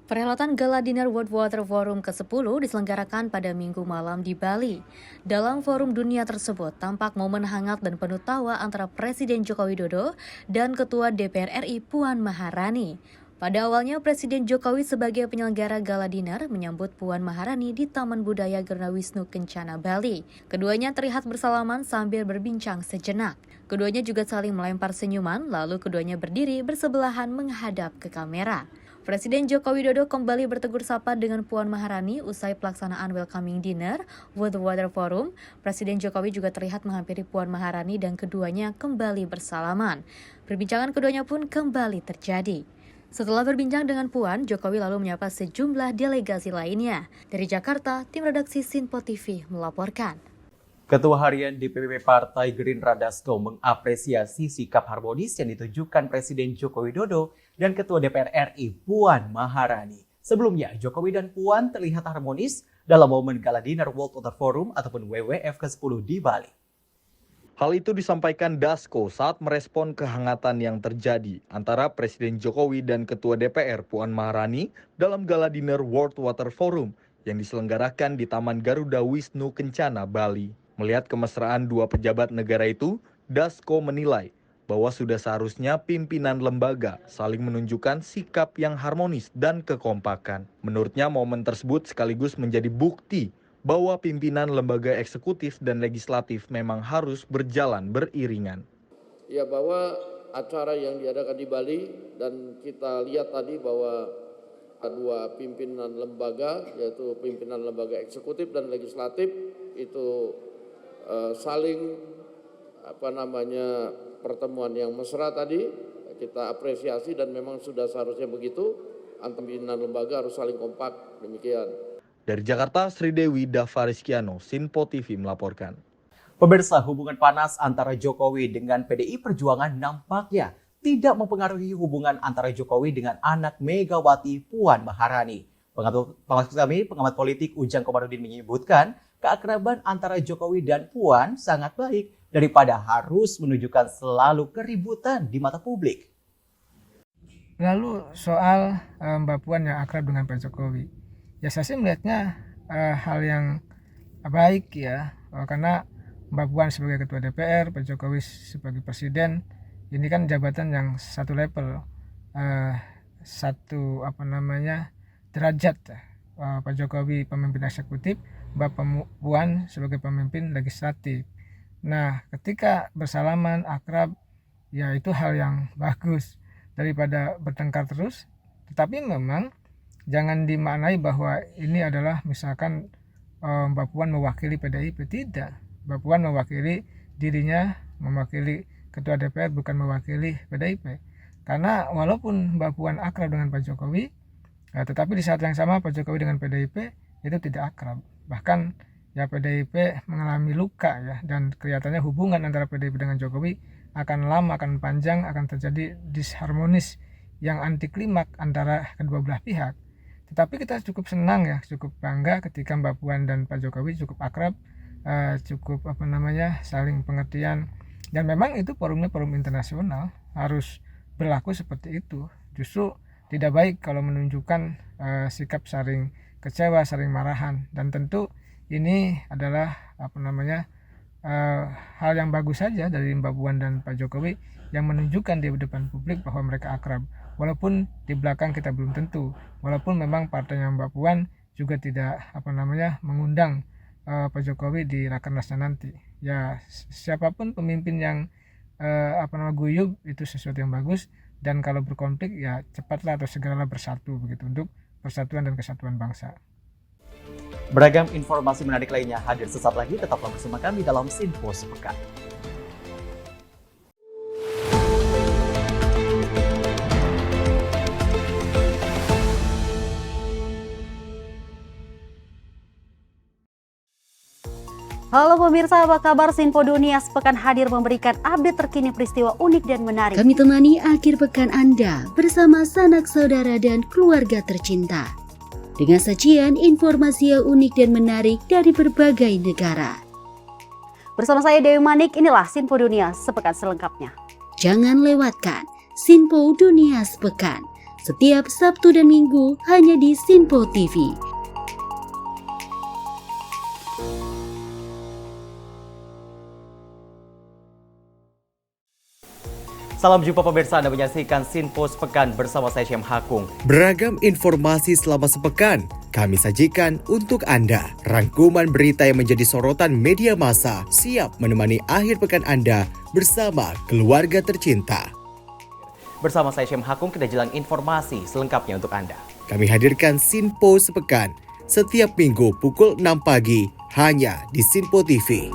Perhelatan Gala Dinner World Water Forum ke-10 diselenggarakan pada Minggu malam di Bali. Dalam forum dunia tersebut, tampak momen hangat dan penuh tawa antara Presiden Joko Widodo dan Ketua DPR RI Puan Maharani. Pada awalnya, Presiden Jokowi sebagai penyelenggara Gala Dinner menyambut Puan Maharani di Taman Budaya Garuda Wisnu Kencana, Bali. Keduanya terlihat bersalaman sambil berbincang sejenak. Keduanya juga saling melempar senyuman, lalu keduanya berdiri bersebelahan menghadap ke kamera. Presiden Joko Widodo kembali bertegur sapa dengan Puan Maharani usai pelaksanaan welcoming dinner World Water Forum. Presiden Jokowi juga terlihat menghampiri Puan Maharani dan keduanya kembali bersalaman. Perbincangan keduanya pun kembali terjadi. Setelah berbincang dengan Puan, Jokowi lalu menyapa sejumlah delegasi lainnya. Dari Jakarta, tim redaksi Sinpo TV melaporkan. Ketua Harian DPP Partai Gerindra Dasko mengapresiasi sikap harmonis yang ditujukan Presiden Joko Widodo dan Ketua DPR RI Puan Maharani. Sebelumnya, Jokowi dan Puan terlihat harmonis dalam momen Gala Dinner World Water Forum ataupun WWF ke-10 di Bali. Hal itu disampaikan Dasko saat merespon kehangatan yang terjadi antara Presiden Jokowi dan Ketua DPR Puan Maharani dalam Gala Dinner World Water Forum yang diselenggarakan di Taman Garuda Wisnu Kencana, Bali. Melihat kemesraan dua pejabat negara itu, Dasko menilai bahwa sudah seharusnya pimpinan lembaga saling menunjukkan sikap yang harmonis dan kekompakan. Menurutnya momen tersebut sekaligus menjadi bukti bahwa pimpinan lembaga eksekutif dan legislatif memang harus berjalan beriringan. Ya, bahwa acara yang diadakan di Bali dan kita lihat tadi bahwa dua pimpinan lembaga, yaitu pimpinan lembaga eksekutif dan legislatif itu saling pertemuan yang mesra tadi kita apresiasi dan memang sudah seharusnya begitu, antar pimpinan lembaga harus saling kompak, demikian. Dari Jakarta, Sri Dewi Davariskiano, Sinpo TV melaporkan. Pemirsa, hubungan panas antara Jokowi dengan PDI Perjuangan nampaknya tidak mempengaruhi hubungan antara Jokowi dengan anak Megawati Puan Maharani. Pengamat politik Ujang Komarudin menyebutkan keakraban antara Jokowi dan Puan sangat baik daripada harus menunjukkan selalu keributan di mata publik. Lalu soal Mbak Puan yang akrab dengan Pak Jokowi, ya saya sih melihatnya hal yang baik ya, karena Mbak Puan sebagai Ketua DPR, Pak Jokowi sebagai Presiden, ini kan jabatan yang satu level, satu derajat. Pak Jokowi pemimpin eksekutif, Mbak Puan sebagai pemimpin legislatif. Nah, ketika bersalaman, akrab, ya itu hal yang bagus daripada bertengkar terus. Tetapi memang jangan dimaknai bahwa ini adalah misalkan Mbak Puan mewakili PDIP. Tidak. Mbak Puan mewakili dirinya, mewakili Ketua DPR, bukan mewakili PDIP. Karena walaupun Mbak Puan akrab dengan Pak Jokowi, tetapi di saat yang sama Pak Jokowi dengan PDIP itu tidak akrab. Bahkan ya PDIP mengalami luka ya, dan kelihatannya hubungan antara PDIP dengan Jokowi akan lama, akan panjang, akan terjadi disharmonis yang anti klimak antara kedua belah pihak. Tetapi kita cukup senang ya, cukup bangga ketika Mbak Puan dan Pak Jokowi cukup akrab, cukup saling pengertian, dan memang itu forumnya forum internasional, harus berlaku seperti itu. Justru tidak baik kalau menunjukkan sikap saling kecewa, saling marahan, dan tentu ini adalah hal yang bagus saja dari Mbak Puan dan Pak Jokowi yang menunjukkan di depan publik bahwa mereka akrab, walaupun di belakang kita belum tentu, walaupun memang partainya Mbak Puan juga tidak mengundang Pak Jokowi di rakernasnya nanti. Ya siapapun pemimpin yang guyup itu sesuatu yang bagus, dan kalau berkonflik ya cepatlah atau segeralah bersatu begitu untuk persatuan dan kesatuan bangsa. Beragam informasi menarik lainnya hadir sesaat lagi, tetaplah bersama kami dalam Sinpo Sepekan. Halo pemirsa, apa kabar? Sinpo Dunia Sepekan hadir memberikan update terkini peristiwa unik dan menarik. Kami temani akhir pekan Anda bersama sanak saudara dan keluarga tercinta, dengan sajian informasi yang unik dan menarik dari berbagai negara. Bersama saya Dewi Manik, inilah Sinpo Dunia Sepekan selengkapnya. Jangan lewatkan Sinpo Dunia Sepekan setiap Sabtu dan Minggu hanya di Sinpo TV. Salam jumpa pemirsa, Anda menyaksikan Sinpo Sepekan bersama saya Syem Hakung. Beragam informasi selama sepekan kami sajikan untuk Anda. Rangkuman berita yang menjadi sorotan media massa siap menemani akhir pekan Anda bersama keluarga tercinta. Bersama saya Syem Hakung, kita jelang informasi selengkapnya untuk Anda. Kami hadirkan Sinpo Sepekan setiap minggu pukul 6 pagi hanya di Sinpo TV.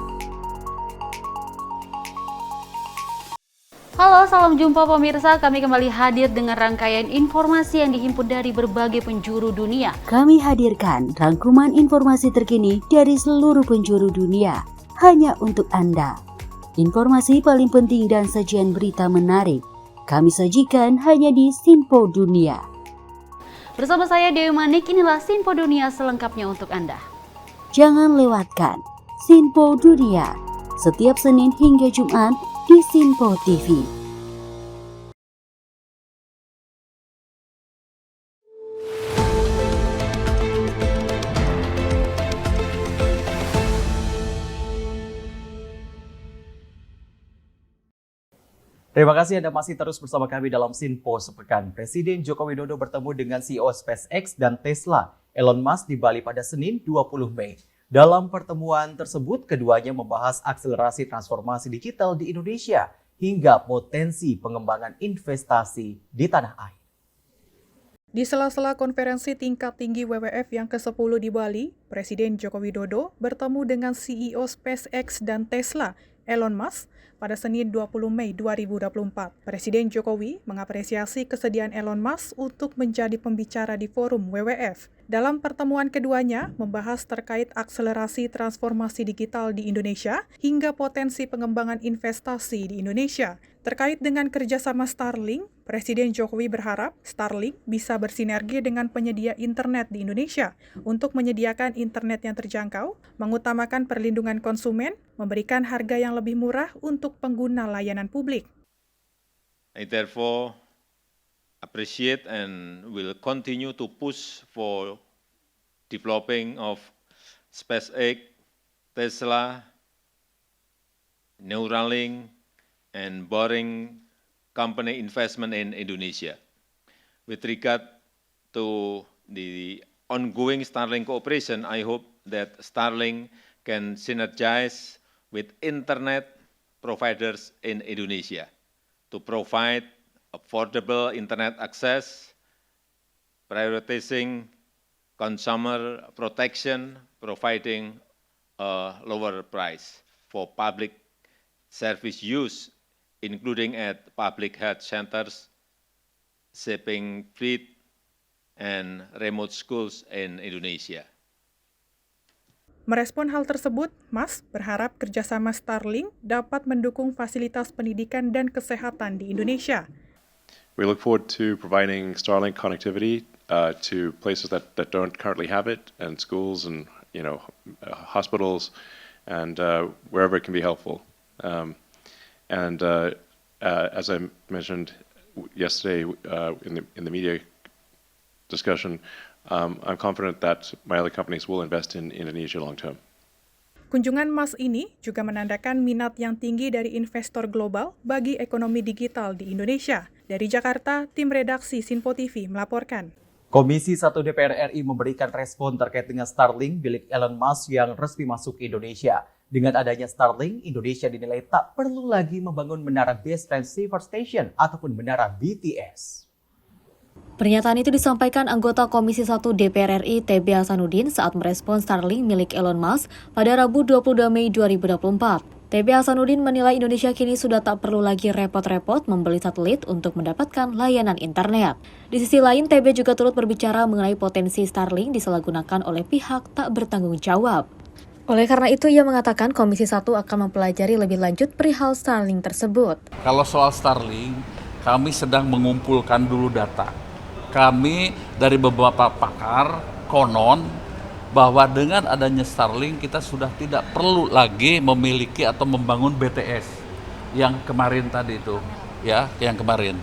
Halo, salam jumpa pemirsa. Kami kembali hadir dengan rangkaian informasi yang dihimpun dari berbagai penjuru dunia. Kami hadirkan rangkuman informasi terkini dari seluruh penjuru dunia hanya untuk Anda. Informasi paling penting dan sajian berita menarik kami sajikan hanya di Sinpo Dunia. Bersama saya Dewi Manik, inilah Sinpo Dunia selengkapnya untuk Anda. Jangan lewatkan Sinpo Dunia setiap Senin hingga Jumat di Sinpo TV. Terima kasih Anda masih terus bersama kami dalam Sinpo Sepekan. Presiden Joko Widodo bertemu dengan CEO SpaceX dan Tesla, Elon Musk, di Bali pada Senin 20 Mei. Dalam pertemuan tersebut, keduanya membahas akselerasi transformasi digital di Indonesia hingga potensi pengembangan investasi di tanah air. Di sela-sela konferensi tingkat tinggi WWF yang ke-10 di Bali, Presiden Joko Widodo bertemu dengan CEO SpaceX dan Tesla, Elon Musk, pada Senin 20 Mei 2024. Presiden Jokowi mengapresiasi kesediaan Elon Musk untuk menjadi pembicara di forum WWF. Dalam pertemuan keduanya, membahas terkait akselerasi transformasi digital di Indonesia hingga potensi pengembangan investasi di Indonesia. Terkait dengan kerjasama Starlink, Presiden Jokowi berharap Starlink bisa bersinergi dengan penyedia internet di Indonesia untuk menyediakan internet yang terjangkau, mengutamakan perlindungan konsumen, memberikan harga yang lebih murah untuk pengguna layanan publik. I therefore appreciate and will continue to push for developing of SpaceX, Tesla, Neuralink, and Boring company investment in Indonesia. With regard to the ongoing Starlink cooperation, I hope that Starlink can synergize with internet providers in Indonesia to provide affordable internet access, prioritizing consumer protection, providing a lower price for public service use, including at public health centers, shipping fleet, and remote schools in Indonesia. Merespon hal tersebut, Mas berharap kerjasama Starlink dapat mendukung fasilitas pendidikan dan kesehatan di Indonesia. We look forward to providing Starlink connectivity to places that don't currently have it, and schools and hospitals, and wherever it can be helpful. As I mentioned yesterday in the media discussion, I'm confident that my other companies will invest in Indonesia long term. Kunjungan Mas ini juga menandakan minat yang tinggi dari investor global bagi ekonomi digital di Indonesia. Dari Jakarta, tim redaksi Sinpo TV melaporkan. Komisi 1 DPR RI memberikan respon terkait dengan Starlink milik Elon Musk yang resmi masuk ke Indonesia. Dengan adanya Starlink, Indonesia dinilai tak perlu lagi membangun menara base transceiver station ataupun menara BTS. Pernyataan itu disampaikan anggota Komisi 1 DPR RI TB Hasanuddin saat merespon Starlink milik Elon Musk pada Rabu 22 Mei 2024. TB Hasanuddin menilai Indonesia kini sudah tak perlu lagi repot-repot membeli satelit untuk mendapatkan layanan internet. Di sisi lain, TB juga turut berbicara mengenai potensi Starlink disalahgunakan oleh pihak tak bertanggung jawab. Oleh karena itu, ia mengatakan Komisi 1 akan mempelajari lebih lanjut perihal Starlink tersebut. Kalau soal Starlink, kami sedang mengumpulkan dulu data. Kami dari beberapa pakar konon bahwa dengan adanya Starlink kita sudah tidak perlu lagi memiliki atau membangun BTS yang kemarin tadi itu, ya, yang kemarin.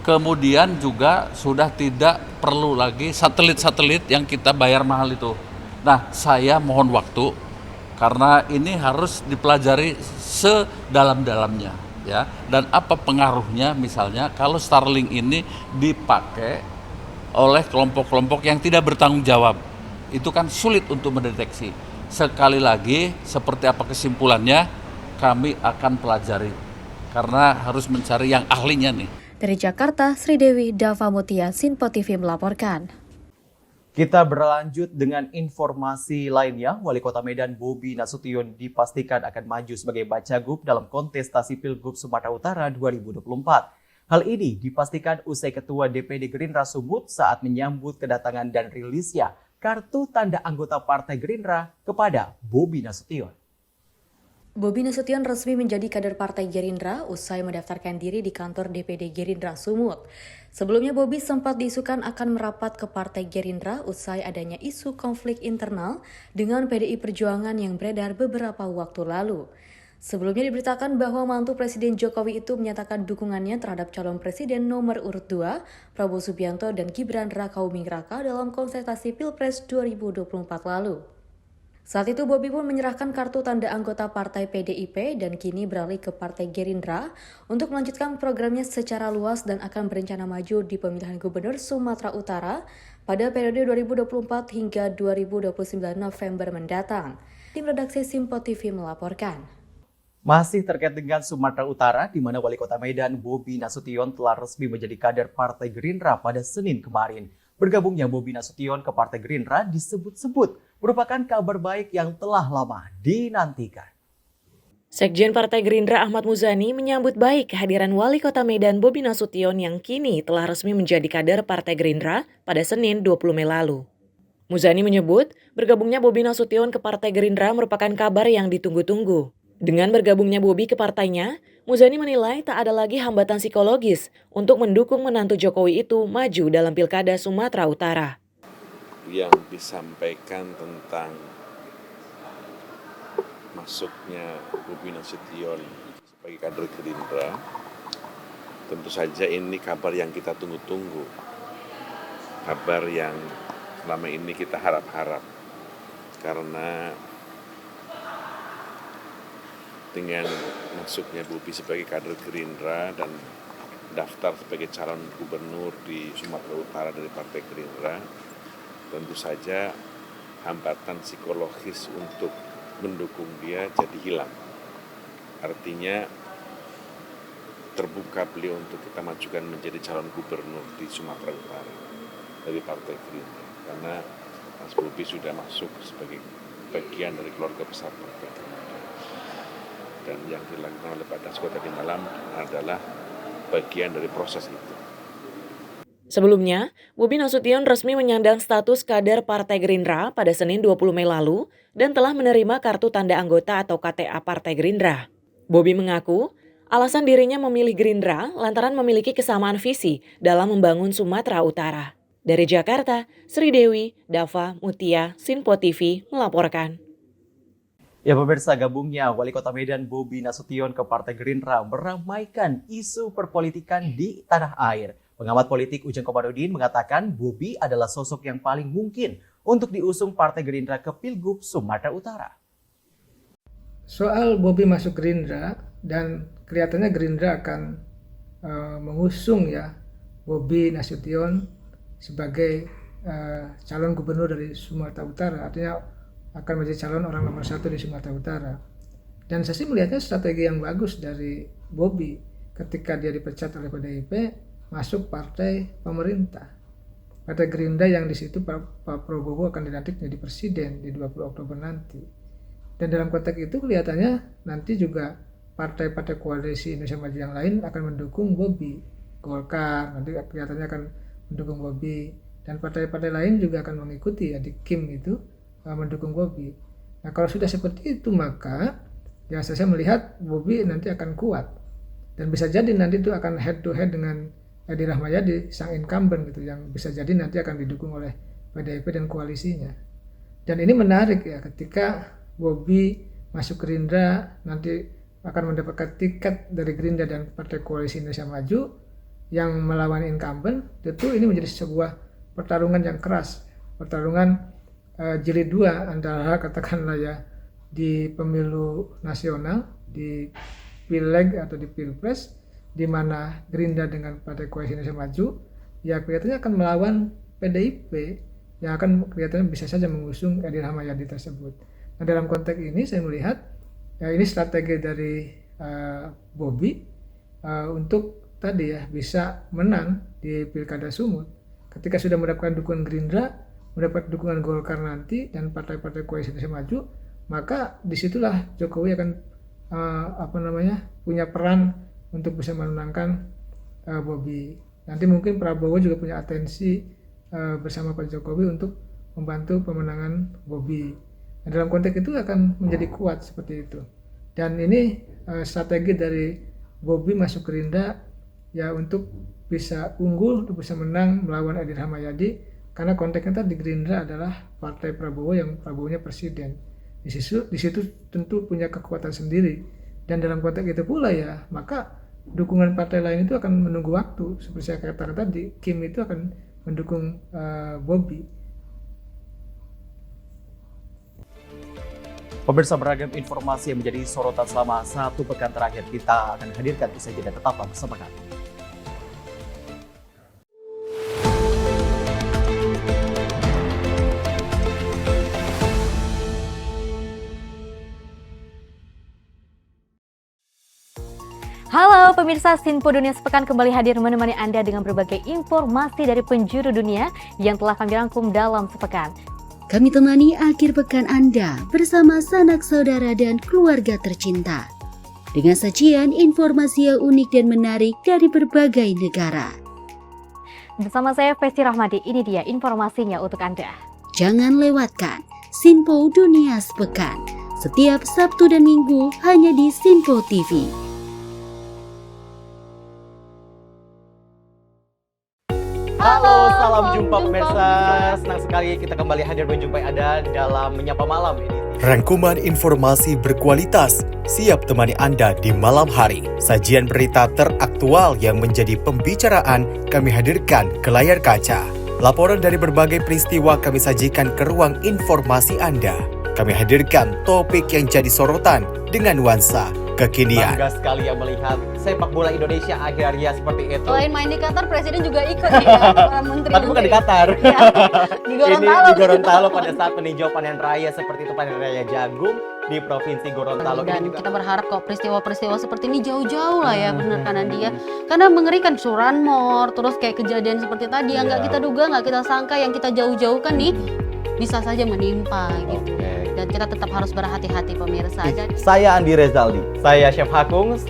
Kemudian juga sudah tidak perlu lagi satelit-satelit yang kita bayar mahal itu. Nah, saya mohon waktu karena ini harus dipelajari sedalam-dalamnya, ya. Dan apa pengaruhnya misalnya kalau Starlink ini dipakai oleh kelompok-kelompok yang tidak bertanggung jawab. Itu kan sulit untuk mendeteksi. Sekali lagi, seperti apa kesimpulannya, kami akan pelajari. Karena harus mencari yang ahlinya nih. Dari Jakarta, Sri Dewi Dava Mutia, Sinpo TV melaporkan. Kita berlanjut dengan informasi lainnya. Wali Kota Medan Bobi Nasution dipastikan akan maju sebagai Bacagub dalam kontestasi Pilgub Sumatera Utara 2024. Hal ini dipastikan usai Ketua DPD Gerindra Sumut saat menyambut kedatangan dan rilisnya kartu tanda anggota Partai Gerindra kepada Bobi Nasution. Bobi Nasution resmi menjadi kader Partai Gerindra usai mendaftarkan diri di kantor DPD Gerindra Sumut. Sebelumnya Bobi sempat diisukan akan merapat ke Partai Gerindra usai adanya isu konflik internal dengan PDI Perjuangan yang beredar beberapa waktu lalu. Sebelumnya diberitakan bahwa mantu Presiden Jokowi itu menyatakan dukungannya terhadap calon presiden nomor urut 2, Prabowo Subianto dan Gibran Rakauming Raka dalam kontestasi Pilpres 2024 lalu. Saat itu Bobi pun menyerahkan kartu tanda anggota Partai PDIP dan kini beralih ke Partai Gerindra untuk melanjutkan programnya secara luas dan akan berencana maju di pemilihan Gubernur Sumatera Utara pada periode 2024 hingga 2029 November mendatang. Tim redaksi Sinpo TV melaporkan. Masih terkait dengan Sumatera Utara, di mana Wali Kota Medan Bobi Nasution telah resmi menjadi kader Partai Gerindra pada Senin kemarin. Bergabungnya Bobi Nasution ke Partai Gerindra disebut-sebut merupakan kabar baik yang telah lama dinantikan. Sekjen Partai Gerindra Ahmad Muzani menyambut baik kehadiran Wali Kota Medan Bobi Nasution yang kini telah resmi menjadi kader Partai Gerindra pada Senin 20 Mei lalu. Muzani menyebut bergabungnya Bobi Nasution ke Partai Gerindra merupakan kabar yang ditunggu-tunggu. Dengan bergabungnya Bobi ke partainya, Muzani menilai tak ada lagi hambatan psikologis untuk mendukung menantu Jokowi itu maju dalam Pilkada Sumatera Utara. Yang disampaikan tentang masuknya Bobi Nasution sebagai kader Gerindra, tentu saja ini kabar yang kita tunggu-tunggu, kabar yang selama ini kita harap-harap, karena dengan masuknya Bobi sebagai kader Gerindra dan daftar sebagai calon gubernur di Sumatera Utara dari Partai Gerindra, tentu saja hambatan psikologis untuk mendukung dia jadi hilang. Artinya terbuka beliau untuk kita majukan menjadi calon gubernur di Sumatera Utara dari Partai Gerindra, karena Mas Bobi sudah masuk sebagai bagian dari keluarga besar Partai Gerindra. Dan yang dilakukan oleh Pak Dasko tadi malam adalah bagian dari proses itu. Sebelumnya, Bobi Nasution resmi menyandang status kader Partai Gerindra pada Senin 20 Mei lalu dan telah menerima kartu tanda anggota atau KTA Partai Gerindra. Bobi mengaku alasan dirinya memilih Gerindra lantaran memiliki kesamaan visi dalam membangun Sumatera Utara. Dari Jakarta, Sri Dewi, Dava, Mutia, Sinpo TV melaporkan. Ya pemirsa, gabungnya Wali Kota Medan Bobi Nasution ke Partai Gerindra meramaikan isu perpolitikan di tanah air. Pengamat politik Ujang Komarudin mengatakan Bobi adalah sosok yang paling mungkin untuk diusung Partai Gerindra ke Pilgub Sumatera Utara. Soal Bobi masuk Gerindra, dan kelihatannya Gerindra akan mengusung ya Bobi Nasution sebagai calon gubernur dari Sumatera Utara, artinya akan menjadi calon orang nomor 1 di Sumatera Utara. Dan saya sih melihatnya strategi yang bagus dari Bobi ketika dia dipecat oleh PDIP masuk partai pemerintah. Partai Gerindra yang di situ Pak Prabowo akan dilantik menjadi presiden di 20 Oktober nanti. Dan dalam konteks itu kelihatannya nanti juga partai-partai koalisi Indonesia Maju yang lain akan mendukung Bobi. Golkar nanti kelihatannya akan mendukung Bobi, dan partai-partai lain juga akan mengikuti ya di KIM itu mendukung Bobi. Nah kalau sudah seperti itu maka ya saya melihat Bobi nanti akan kuat dan bisa jadi nanti itu akan head to head dengan Edi Rahmayadi sang incumbent gitu, yang bisa jadi nanti akan didukung oleh PDIP dan koalisinya. Dan ini menarik ya, ketika Bobi masuk Gerindra nanti akan mendapatkan tiket dari Gerindra dan Partai Koalisi Indonesia Maju yang melawan incumbent, tentu ini menjadi sebuah pertarungan yang keras, pertarungan jilid 2 antara katakanlah ya di pemilu nasional, di Pileg atau di Pilpres, di mana Gerindra dengan Partai Koalisi Indonesia Maju ya kelihatannya akan melawan PDIP yang akan kelihatannya bisa saja mengusung Edi Rahmayadi tersebut. Nah dalam konteks ini saya melihat ya ini strategi dari Bobi untuk tadi ya bisa menang di Pilkada Sumut. Ketika sudah mendapatkan dukungan Gerindra, mendapat dukungan Golkar nanti dan partai-partai koalisi Indonesia Maju, maka disitulah Jokowi akan punya peran untuk bisa memenangkan Bobi. Nanti mungkin Prabowo juga punya atensi bersama Pak Jokowi untuk membantu pemenangan Bobi. Nah, dalam konteks itu akan menjadi kuat seperti itu. Dan ini strategi dari Bobi masuk Gerindra ya untuk bisa unggul, untuk bisa menang melawan Edi Rahmayadi. Karena konteksnya tadi Gerindra adalah partai Prabowo yang Prabowo-nya presiden. Di situ tentu punya kekuatan sendiri. Dan dalam konteks itu pula ya, maka dukungan partai lain itu akan menunggu waktu. Seperti saya katakan tadi, KIM itu akan mendukung Bobi. Pemirsa, beragam informasi yang menjadi sorotan selama 1 pekan terakhir kita akan hadirkan usai jeda, tetaplah bersama kami. Halo pemirsa, Sinpo Dunia Sepekan kembali hadir menemani Anda dengan berbagai informasi dari penjuru dunia yang telah kami rangkum dalam sepekan. Kami temani akhir pekan Anda bersama sanak saudara dan keluarga tercinta. Dengan sajian informasi yang unik dan menarik dari berbagai negara. Bersama saya Festi Rahmadi, ini dia informasinya untuk Anda. Jangan lewatkan Sinpo Dunia Sepekan setiap Sabtu dan Minggu hanya di Sinpo TV. salam jumpa pemirsa. Senang sekali kita kembali hadir menjumpai Anda dalam Menyapa Malam ini. Rangkuman informasi berkualitas siap temani Anda di malam hari. Sajian berita teraktual yang menjadi pembicaraan kami hadirkan ke layar kaca. Laporan dari berbagai peristiwa kami sajikan ke ruang informasi Anda. Kami hadirkan topik yang jadi sorotan dengan nuansa kekinian. Bangga sekali yang melihat sepak bola Indonesia akhirnya seperti itu. Selain main di Qatar, Presiden juga ikut ya, para menteri. Tapi bukan di Qatar. Ya, di Gorontalo. Ini di Gorontalo pada saat meninjau panen raya seperti itu, panen raya jagung di Provinsi Gorontalo. Dan kita berharap kok peristiwa-peristiwa seperti ini jauh-jauh lah ya, benar kan Andi ya. Karena mengerikan curanmor, terus kayak kejadian seperti tadi yang nggak kita duga, nggak kita sangka, yang kita jauh-jauhkan nih bisa saja menimpa gitu. Dan kita tetap harus berhati-hati pemirsa. Saya Andi Rezaldi, saya Chef Hakung.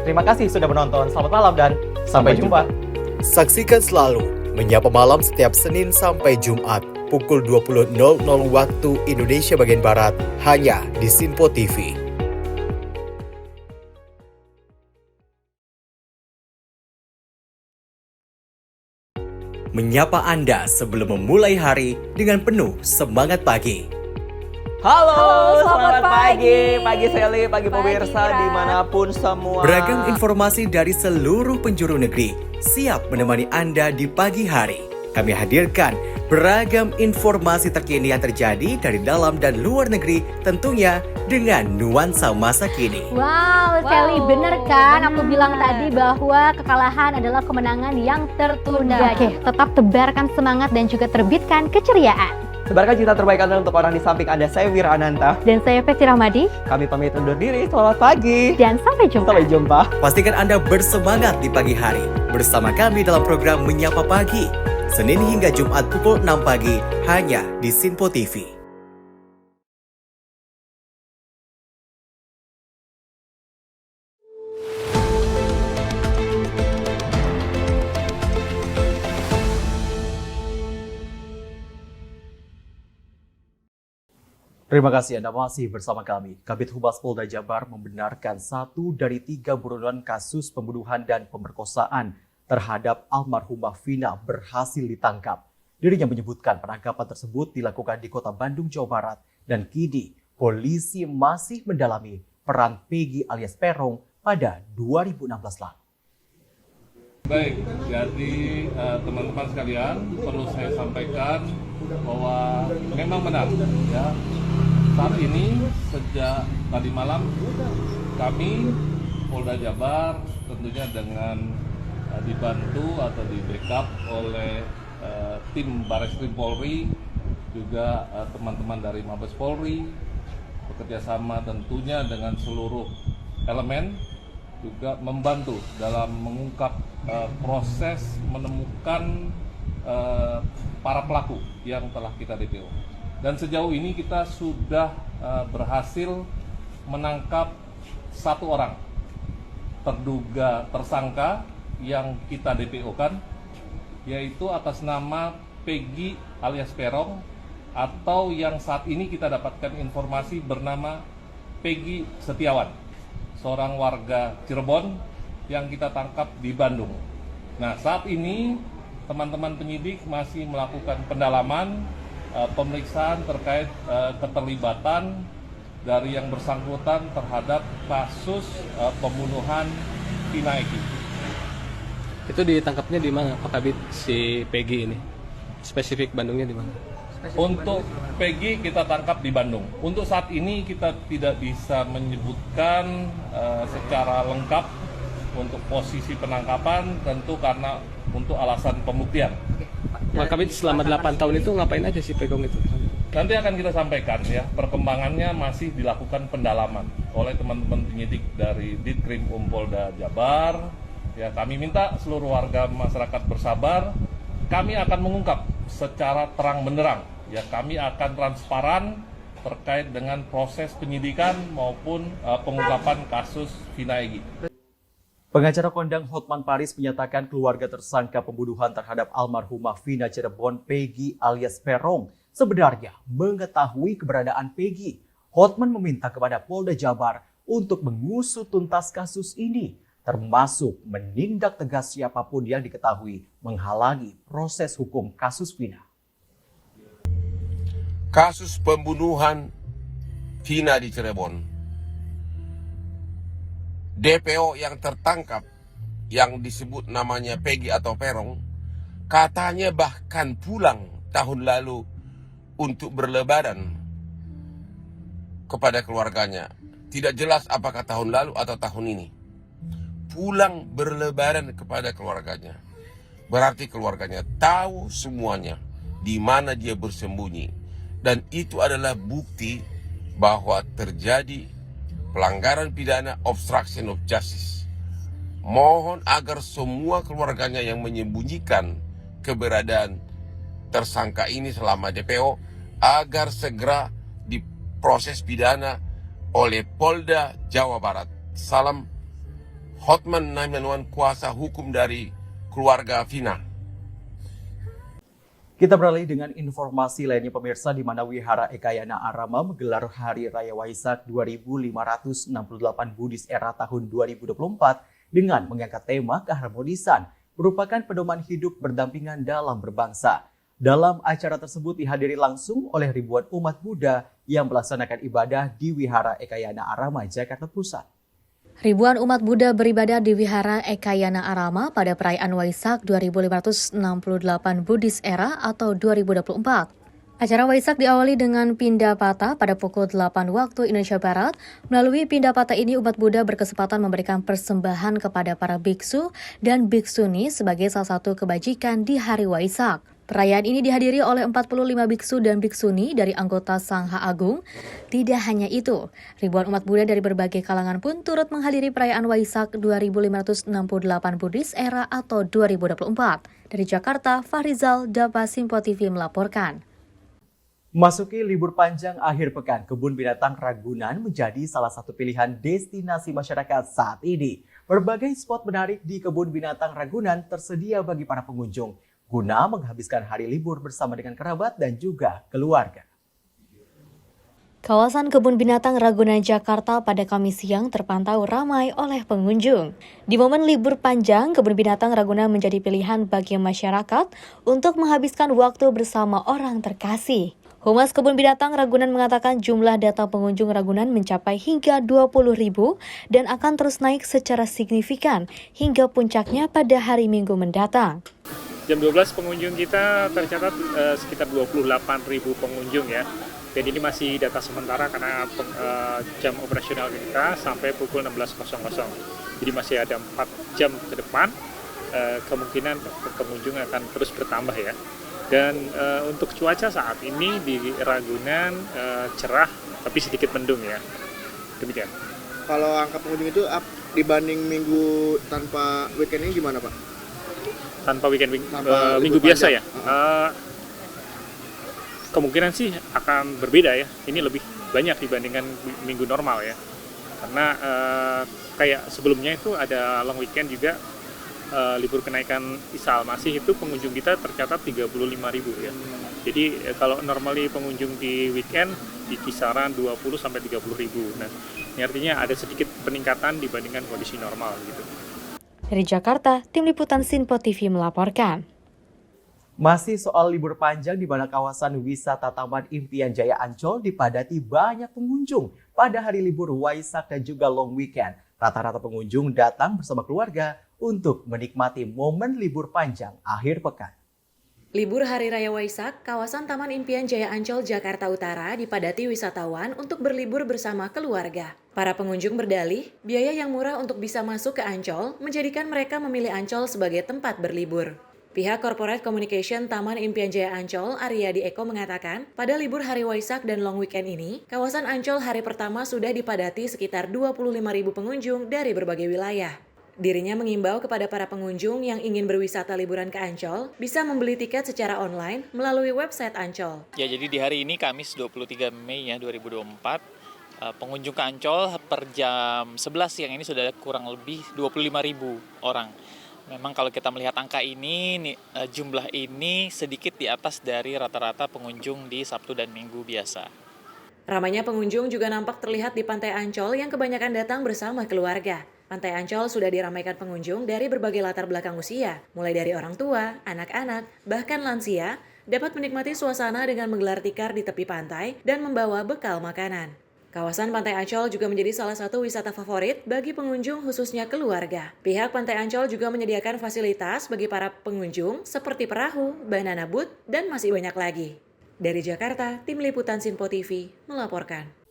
Terima kasih sudah menonton. Selamat malam dan sampai jumpa. Saksikan selalu Menyapa Malam setiap Senin sampai Jumat pukul 20.00 waktu Indonesia bagian Barat hanya di Sinpo TV. Menyapa Anda sebelum memulai hari dengan penuh semangat pagi. Halo, selamat pagi Sally, pagi pemirsa dimanapun semua. Beragam informasi dari seluruh penjuru negeri siap menemani Anda di pagi hari. Kami hadirkan beragam informasi terkini yang terjadi dari dalam dan luar negeri, tentunya dengan nuansa masa kini. Wow, Sally, bener kan? Aku bilang tadi bahwa kekalahan adalah kemenangan yang tertunda. Oke, tetap tebarkan semangat dan juga terbitkan keceriaan. Sebarkan cinta terbaik Anda untuk orang di samping Anda. Saya Wira Ananta. Dan saya Fetri Rahmadi. Kami pamit undur diri. Selamat pagi. Dan sampai jumpa. Sampai jumpa. Pastikan Anda bersemangat di pagi hari bersama kami dalam program Menyapa Pagi. Senin hingga Jumat pukul 6 pagi hanya di Sinpo TV. Terima kasih Anda masih bersama kami. Kabid Humas Polda Jabar membenarkan 1 dari 3 buronan kasus pembunuhan dan pemerkosaan terhadap almarhumah Vina berhasil ditangkap. Dirinya menyebutkan penangkapan tersebut dilakukan di Kota Bandung, Jawa Barat, dan kini polisi masih mendalami peran Peggy alias Peron pada 2016 lalu. Baik, jadi teman-teman sekalian, perlu saya sampaikan bahwa memang benar ya. Saat ini sejak tadi malam kami Polda Jabar tentunya dengan dibantu atau di backup oleh tim Bareskrim Polri, juga teman-teman dari Mabes Polri, bekerjasama tentunya dengan seluruh elemen, juga membantu dalam mengungkap proses menemukan para pelaku yang telah kita DPO. Dan sejauh ini kita sudah berhasil menangkap 1 orang terduga tersangka yang kita DPO-kan, yaitu atas nama Peggy alias Peron, atau yang saat ini kita dapatkan informasi bernama Peggy Setiawan, seorang warga Cirebon yang kita tangkap di Bandung. Nah, saat ini teman-teman penyidik masih melakukan pendalaman, pemeriksaan terkait keterlibatan dari yang bersangkutan terhadap kasus pembunuhan Vina Eki. Itu ditangkapnya di mana Pak Kabid si Peggy ini? Spesifik Bandungnya di mana? Untuk Peggy kita tangkap di Bandung. Untuk saat ini kita tidak bisa menyebutkan secara lengkap untuk posisi penangkapan, tentu karena untuk alasan pembuktian. Pak Kabid selama 8 tahun itu ngapain aja si Pegong itu? Nanti akan kita sampaikan ya, perkembangannya masih dilakukan pendalaman oleh teman-teman penyidik dari Ditkrim Polda Jabar. Ya, kami minta seluruh warga masyarakat bersabar. Kami akan mengungkap secara terang benderang. Ya, kami akan transparan terkait dengan proses penyidikan maupun pengungkapan kasus Vina Eki. Pengacara kondang Hotman Paris menyatakan keluarga tersangka pembunuhan terhadap almarhumah Vina Cirebon Peggy alias Peron sebenarnya mengetahui keberadaan Peggy. Hotman meminta kepada Polda Jabar untuk mengusut tuntas kasus ini. termasuk menindak tegas siapapun yang diketahui menghalangi proses hukum kasus Vina. Kasus pembunuhan Vina di Cirebon. DPO yang tertangkap yang disebut namanya Peggy atau Perong, katanya bahkan pulang tahun lalu untuk berlebaran kepada keluarganya. Tidak jelas apakah tahun lalu atau tahun ini. Pulang berlebaran kepada keluarganya. Berarti keluarganya tahu semuanya di mana dia bersembunyi. Dan itu adalah bukti bahwa terjadi pelanggaran pidana obstruction of justice. Mohon agar semua keluarganya yang menyembunyikan keberadaan tersangka ini selama DPO agar segera diproses pidana oleh Polda Jawa Barat. Salam Hotman 911, kuasa hukum dari keluarga Vina. Kita beralih dengan informasi lainnya pemirsa, di mana Wihara Ekayana Arama menggelar Hari Raya Waisak 2568 Buddhis Era tahun 2024 dengan mengangkat tema keharmonisan, merupakan pedoman hidup berdampingan dalam berbangsa. Dalam acara tersebut dihadiri langsung oleh ribuan umat Buddha yang melaksanakan ibadah di Wihara Ekayana Arama, Jakarta Pusat. Ribuan umat Buddha beribadah di Wihara Ekayana Arama pada perayaan Waisak 2568 Buddhis Era atau 2024. Acara Waisak diawali dengan Pindapata pada pukul 8 waktu Indonesia Barat. Melalui Pindapata ini, umat Buddha berkesempatan memberikan persembahan kepada para biksu dan biksuni sebagai salah satu kebajikan di hari Waisak. Perayaan ini dihadiri oleh 45 biksu dan biksuni dari anggota Sangha Agung. Tidak hanya itu, ribuan umat Buddha dari berbagai kalangan pun turut menghadiri perayaan Waisak 2568 Buddhis Era atau 2024. Dari Jakarta, Fahrizal, Dapa Simpo TV melaporkan. Masuki libur panjang akhir pekan, Kebun Binatang Ragunan menjadi salah satu pilihan destinasi masyarakat saat ini. Berbagai spot menarik di Kebun Binatang Ragunan tersedia bagi para pengunjung guna menghabiskan hari libur bersama dengan kerabat dan juga keluarga. Kawasan Kebun Binatang Ragunan Jakarta pada Kamis siang terpantau ramai oleh pengunjung. Di momen libur panjang, Kebun Binatang Ragunan menjadi pilihan bagi masyarakat untuk menghabiskan waktu bersama orang terkasih. Humas Kebun Binatang Ragunan mengatakan jumlah datang pengunjung Ragunan mencapai hingga 20.000 dan akan terus naik secara signifikan hingga puncaknya pada hari Minggu mendatang. Jam 12 pengunjung kita tercatat sekitar 28.000 pengunjung ya. Dan ini masih data sementara karena jam operasional kita sampai pukul 16.00. Jadi masih ada 4 jam ke depan, kemungkinan pengunjung akan terus bertambah ya. Dan untuk cuaca saat ini di Ragunan cerah tapi sedikit mendung ya. Demikian. Kalau angka pengunjung itu dibanding minggu tanpa weekend ini gimana Pak? Tanpa minggu biasa ya, kemungkinan sih akan berbeda ya. Ini lebih banyak dibandingkan minggu normal ya, karena kayak sebelumnya itu ada long weekend juga, libur kenaikan Isa Al-Masih itu pengunjung kita tercatat 35.000 ya. Jadi kalau normally pengunjung di weekend di kisaran 20 sampai 30.000. Nah, ini artinya ada sedikit peningkatan dibandingkan kondisi normal gitu. Dari Jakarta, Tim Liputan Sinpo TV melaporkan. Masih soal libur panjang, di mana kawasan wisata Taman Impian Jaya Ancol dipadati banyak pengunjung pada hari libur Waisak dan juga long weekend. Rata-rata pengunjung datang bersama keluarga untuk menikmati momen libur panjang akhir pekan. Libur Hari Raya Waisak, kawasan Taman Impian Jaya Ancol, Jakarta Utara dipadati wisatawan untuk berlibur bersama keluarga. Para pengunjung berdalih, biaya yang murah untuk bisa masuk ke Ancol menjadikan mereka memilih Ancol sebagai tempat berlibur. Pihak Corporate Communication Taman Impian Jaya Ancol, Aryadi Eko mengatakan, pada libur Hari Waisak dan long weekend ini, kawasan Ancol hari pertama sudah dipadati sekitar 25.000 pengunjung dari berbagai wilayah. Dirinya mengimbau kepada para pengunjung yang ingin berwisata liburan ke Ancol bisa membeli tiket secara online melalui website Ancol. Ya, jadi di hari ini Kamis 23 Mei ya 2024, pengunjung ke Ancol per jam 11 siang ini sudah kurang lebih 25.000 orang. Memang kalau kita melihat angka ini, jumlah ini sedikit di atas dari rata-rata pengunjung di Sabtu dan Minggu biasa. Ramainya pengunjung juga nampak terlihat di Pantai Ancol yang kebanyakan datang bersama keluarga. Pantai Ancol sudah diramaikan pengunjung dari berbagai latar belakang usia, mulai dari orang tua, anak-anak, bahkan lansia, dapat menikmati suasana dengan menggelar tikar di tepi pantai dan membawa bekal makanan. Kawasan Pantai Ancol juga menjadi salah satu wisata favorit bagi pengunjung khususnya keluarga. Pihak Pantai Ancol juga menyediakan fasilitas bagi para pengunjung seperti perahu, banana boat, dan masih banyak lagi. Dari Jakarta, Tim Liputan Sinpo TV melaporkan.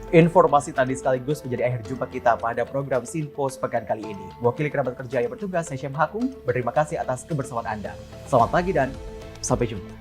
Informasi tadi sekaligus menjadi akhir jumpa kita pada program Sinpo sepekan kali ini. Wakil kerabat kerja yang bertugas, saya Syam Hakung, berterima kasih atas kebersamaan Anda. Selamat pagi dan sampai jumpa.